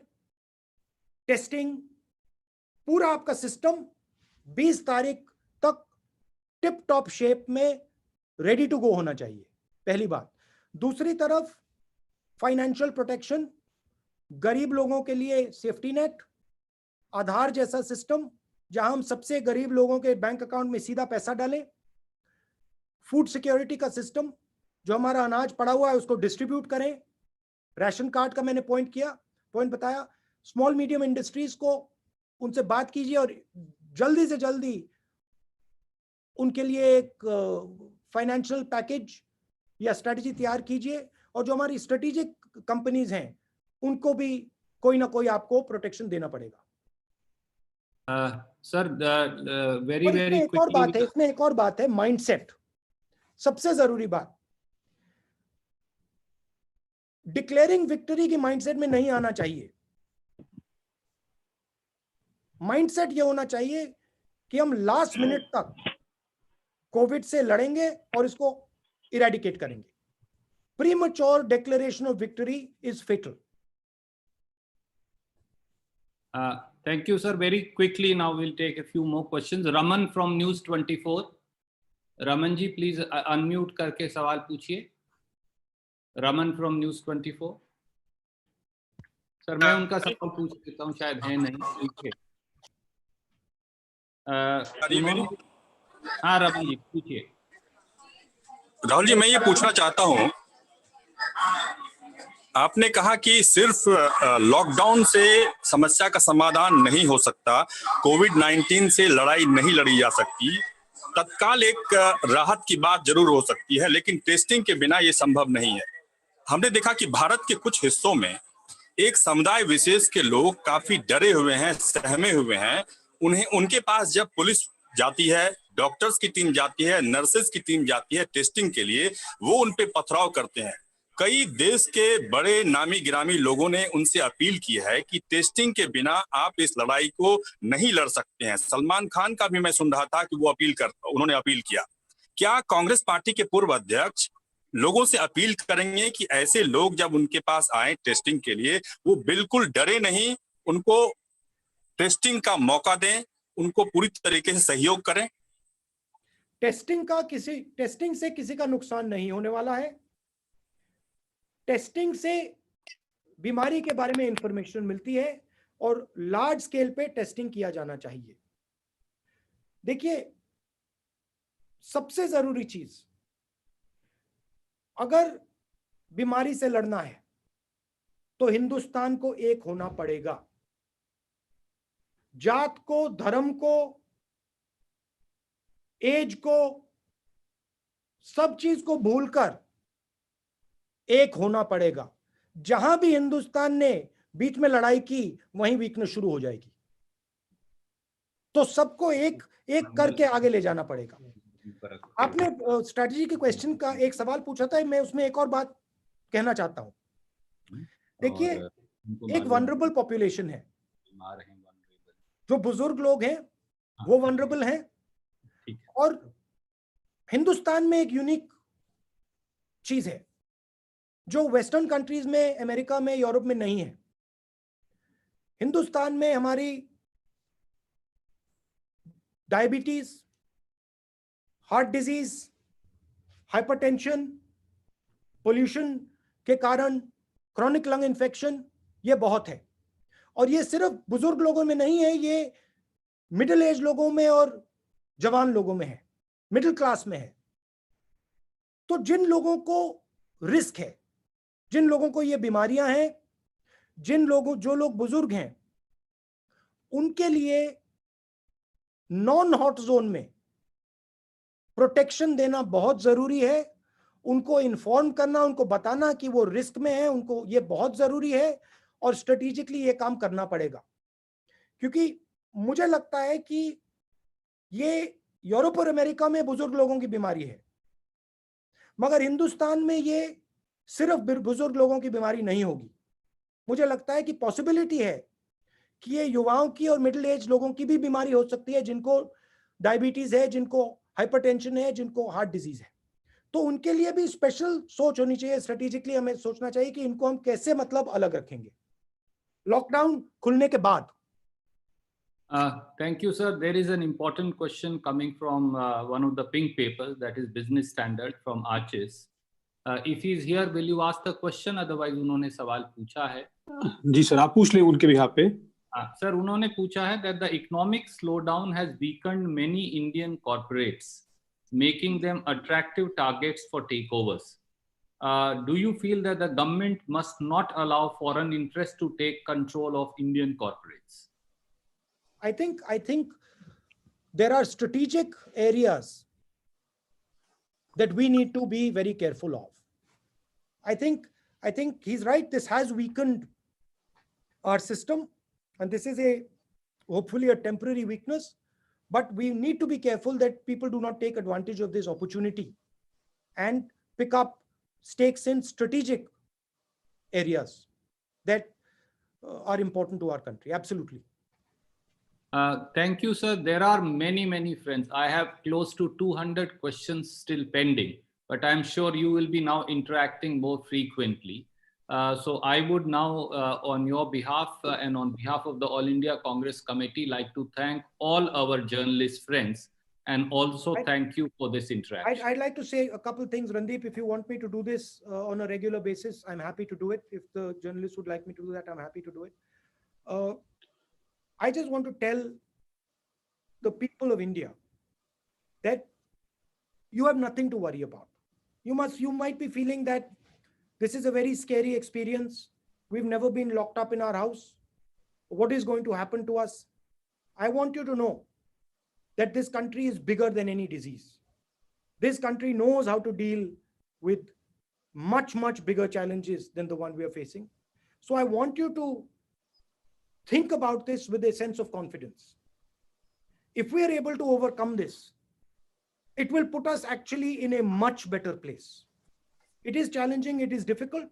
Speaker 2: टेस्टिंग, पूरा आपका सिस्टम 20 तारीख तक टिप टॉप शेप में रेडी टू गो होना चाहिए, पहली बात। दूसरी तरफ फाइनेंशियल प्रोटेक्शन, गरीब लोगों के लिए सेफ्टी नेट, आधार जैसा सिस्टम जहां हम सबसे गरीब लोगों के बैंक अकाउंट में सीधा पैसा डालें, फूड सिक्योरिटी का सिस्टम, जो हमारा अनाज पड़ा हुआ है उसको डिस्ट्रीब्यूट करें, राशन कार्ड का मैंने पॉइंट बताया, स्मॉल मीडियम इंडस्ट्रीज को उनसे बात कीजिए और जल्दी से जल्दी उनके लिए एक फाइनेंशियल पैकेज या स्ट्रेटजी तैयार कीजिए, और जो हमारी स्ट्रेटेजिक कंपनीज हैं उनको भी कोई ना कोई आपको प्रोटेक्शन देना पड़ेगा।
Speaker 1: सर, वेरी वेरी
Speaker 2: एक और बात है, इसमें एक और बात है, माइंडसेट। सबसे जरूरी बात, डिक्लेयरिंग विक्ट्री की माइंडसेट में नहीं आना चाहिए। माइंडसेट ये होना चाहिए कि हम लास्ट मिनट तक कोविड से लड़ेंगे और इसको इरेडिकेट करेंगे। Premature declaration of victory is fatal.
Speaker 1: Thank you, sir. Very quickly, now we'll take a few more questions. Raman from News 24. Raman ji, please unmute करके सवाल पूछिए। Raman from News 24. सर, मैं उनका सवाल पूछ लेता हूँ, शायद है नहीं। ठीक है। हाँ रमन जी, पूछिए।
Speaker 17: राहुल जी, मैं ये पूछना चाहता हूँ, आपने कहा कि सिर्फ लॉकडाउन से समस्या का समाधान नहीं हो सकता, कोविड-19 से लड़ाई नहीं लड़ी जा सकती, तत्काल एक राहत की बात जरूर हो सकती है, लेकिन टेस्टिंग के बिना ये संभव नहीं है। हमने देखा कि भारत के कुछ हिस्सों में एक समुदाय विशेष के लोग काफी डरे हुए हैं, सहमे हुए हैं। उनके पास जब पुलिस जाती है, डॉक्टर्स की टीम जाती है, नर्सेस की टीम जाती है टेस्टिंग के लिए, वो उन पे पथराव करते हैं। कई देश के बड़े नामी गिरामी लोगों ने उनसे अपील की है कि टेस्टिंग के बिना आप इस लड़ाई को नहीं लड़ सकते हैं। सलमान खान का भी मैं सुन रहा था कि उन्होंने अपील किया। क्या कांग्रेस पार्टी के पूर्व अध्यक्ष लोगों से अपील करेंगे कि ऐसे लोग जब उनके पास आए टेस्टिंग के लिए, वो बिल्कुल डरे नहीं, उनको टेस्टिंग का मौका दें, उनको पूरी तरीके से सहयोग करें?
Speaker 2: टेस्टिंग से किसी का नुकसान नहीं होने वाला है। टेस्टिंग से बीमारी के बारे में इंफॉर्मेशन मिलती है और लार्ज स्केल पे टेस्टिंग किया जाना चाहिए। देखिए, सबसे जरूरी चीज, अगर बीमारी से लड़ना है तो हिंदुस्तान को एक होना पड़ेगा। जात को, धर्म को, एज को, सब चीज को भूलकर एक होना पड़ेगा। जहां भी हिंदुस्तान ने बीच में लड़ाई की वहीं वीकनेस शुरू हो जाएगी। तो सबको एक एक करके आगे ले जाना पड़ेगा। आपने स्ट्रेटजी के क्वेश्चन का एक सवाल पूछा था, मैं उसमें एक और बात कहना चाहता हूं। देखिए, एक वनरेबल पॉपुलेशन है, जो बुजुर्ग लोग हैं वो वनरेबल हैं, और हिंदुस्तान में एक यूनिक चीज है जो वेस्टर्न कंट्रीज में, अमेरिका में, यूरोप में नहीं है। हिंदुस्तान में हमारी diabetes, heart disease, hypertension, pollution के कारण क्रॉनिक लंग इन्फेक्शन, ये बहुत है। और ये सिर्फ बुजुर्ग लोगों में नहीं है, ये मिडिल एज लोगों में और जवान लोगों में है, मिडिल क्लास में है। तो जिन लोगों को रिस्क है, जिन लोगों को ये बीमारियां हैं, जो लोग बुजुर्ग हैं, उनके लिए नॉन हॉट जोन में प्रोटेक्शन देना बहुत जरूरी है। उनको इन्फॉर्म करना, उनको बताना कि वो रिस्क में है, उनको ये बहुत जरूरी है, और स्ट्रेटेजिकली ये काम करना पड़ेगा। क्योंकि मुझे लगता है कि ये यूरोप और अमेरिका में बुजुर्ग लोगों की बीमारी है, मगर हिंदुस्तान में ये सिर्फ बुजुर्ग लोगों की बीमारी नहीं होगी। मुझे लगता है कि पॉसिबिलिटी है कि ये युवाओं की और मिडिल एज लोगों की भी बीमारी हो सकती है, जिनको डायबिटीज है, जिनको हाइपरटेंशन है, जिनको हार्ट डिजीज है। तो उनके लिए भी स्पेशल सोच होनी चाहिए। स्ट्रेटेजिकली हमें सोचना चाहिए कि इनको हम कैसे मतलब अलग रखेंगे लॉकडाउन खुलने के बाद।
Speaker 1: Thank you, sir. There is an important question coming from one of the pink papers, that is Business Standard from Arches. If he is here, will you ask the question? Otherwise, उन्होंने सवाल पूछा है।
Speaker 7: जी sir, आप पूछ लें उनके behalf पे।
Speaker 1: Sir, उन्होंने पूछा है that the economic slowdown has weakened many Indian corporates, making them attractive targets for takeovers. Do you feel that the government must not allow foreign interests to take control of Indian corporates?
Speaker 2: I think there are strategic areas that we need to be very careful of. I think he's right. This has weakened our system, and this is hopefully a temporary weakness, but we need to be careful that people do not take advantage of this opportunity and pick up stakes in strategic areas that are important to our country. Absolutely.
Speaker 1: Thank you, sir. There are many friends. I have close to 200 questions still pending, but I'm sure you will be now interacting more frequently. So I would now, on your behalf and on behalf of the All India Congress Committee, like to thank all our journalist friends, and also thank you for this interaction.
Speaker 2: I'd like to say a couple things, Randeep. If you want me to do this on a regular basis, I'm happy to do it. If the journalists would like me to do that, I'm happy to do it. I just want to tell the people of India that you have nothing to worry about. You might be feeling that this is a very scary experience. We've never been locked up in our house. What is going to happen to us? I want you to know that this country is bigger than any disease. This country knows how to deal with much bigger challenges than the one we are facing. So I want you to think about this with a sense of confidence. If we are able to overcome this, it will put us actually in a much better place. It is challenging, it is difficult,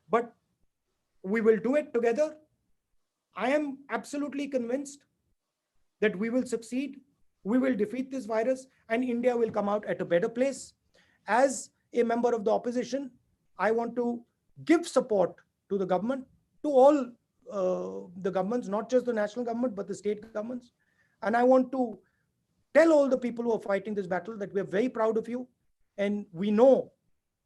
Speaker 2: but we will do it together. I am absolutely convinced that we will succeed. We will defeat this virus, and India will come out at a better place. As a member of the opposition, I want to give support to the government, to all the governments, not just the national government, but the state governments. And I want to tell all the people who are fighting this battle that we are very proud of you. And we know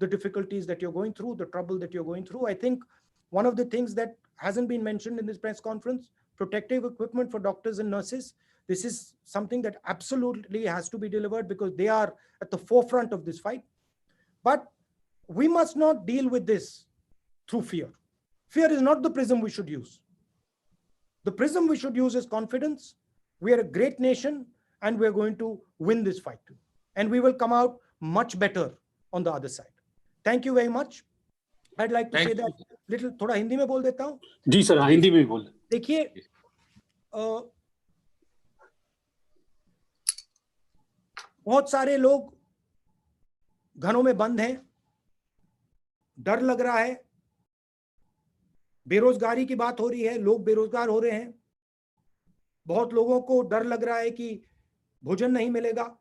Speaker 2: the difficulties that you're going through, the trouble that you're going through. I think one of the things that hasn't been mentioned in this press conference, protective equipment for doctors and nurses. This is something that absolutely has to be delivered because they are at the forefront of this fight. But we must not deal with this through fear. Fear is not the prism we should use. The prism we should use is confidence. We are a great nation and we're going to win this fight. And we will come out much better on the other side. Thank you very much. I'd like to say that little थोड़ा हिंदी में बोल देता हूँ.
Speaker 7: जी sir, Hindi में बोल.
Speaker 2: देखिए, बहुत सारे लोग घरों में बंद हैं, डर लग रहा है, बेरोजगारी की बात हो रही है, लोग बेरोजगार हो रहे हैं, बहुत लोगों को डर लग रहा है कि भोजन नहीं मिलेगा.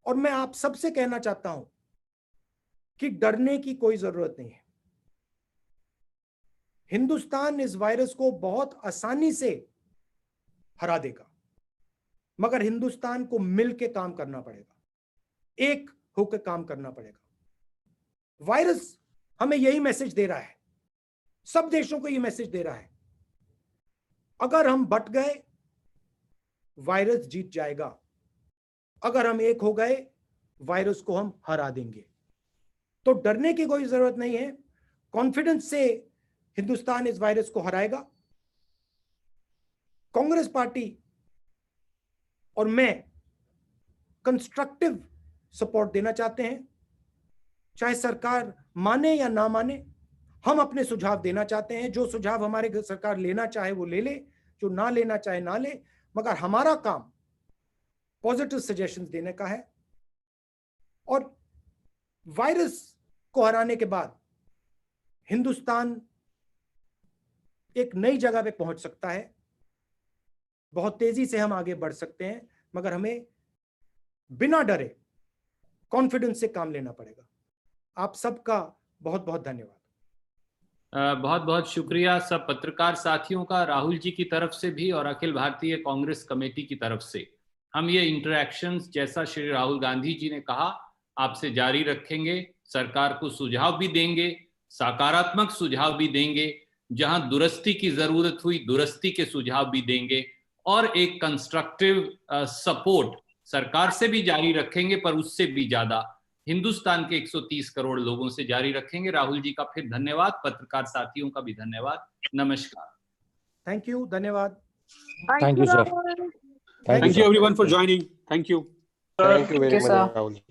Speaker 2: और मैं आप सबसे कहना चाहता हूं कि डरने की कोई जरूरत नहीं है. हिंदुस्तान इस वायरस को बहुत आसानी से हरा देगा, मगर हिंदुस्तान को मिलकर काम करना पड़ेगा, एक होकर काम करना पड़ेगा. वायरस हमें यही मैसेज दे रहा है, सब देशों को यही मैसेज दे रहा है, अगर हम बट गए वायरस जीत जाएगा, अगर हम एक हो गए वायरस को हम हरा देंगे. तो डरने की कोई जरूरत नहीं है. कॉन्फिडेंस से हिंदुस्तान इस वायरस को हराएगा. कांग्रेस पार्टी और मैं कंस्ट्रक्टिव सपोर्ट देना चाहते हैं. चाहे सरकार माने या ना माने, हम अपने सुझाव देना चाहते हैं. जो सुझाव हमारे सरकार लेना चाहे वो ले ले, जो ना लेना चाहे ना ले, मगर हमारा काम पॉजिटिव सजेशंस देने का है. और वायरस को हराने के बाद हिंदुस्तान एक नई जगह पे पहुंच सकता है. बहुत तेजी से हम आगे बढ़ सकते हैं, मगर हमें बिना डरे कॉन्फिडेंस से काम लेना पड़ेगा. आप सबका बहुत बहुत धन्यवाद.
Speaker 1: बहुत बहुत शुक्रिया सब पत्रकार साथियों का, राहुल जी की तरफ से भी और अखिल भारतीय कांग्रेस कमेटी की तरफ से. हम ये इंटरैक्शंस, जैसा श्री राहुल गांधी जी ने कहा, आपसे जारी रखेंगे. सरकार को सुझाव भी देंगे, सकारात्मक सुझाव भी देंगे, जहां दुरुस्ती की जरूरत हुई दुरुस्ती के सुझाव भी देंगे, और एक कंस्ट्रक्टिव सपोर्ट सरकार से भी जारी रखेंगे, पर उससे भी ज्यादा हिंदुस्तान के 130 करोड़ लोगों से जारी रखेंगे. राहुल जी का फिर धन्यवाद, पत्रकार साथियों का भी धन्यवाद. नमस्कार.
Speaker 2: Thank you. धन्यवाद.
Speaker 7: Thank you, sir. Thank you everyone for joining. Thank you.
Speaker 3: Thank you very much, Rahul.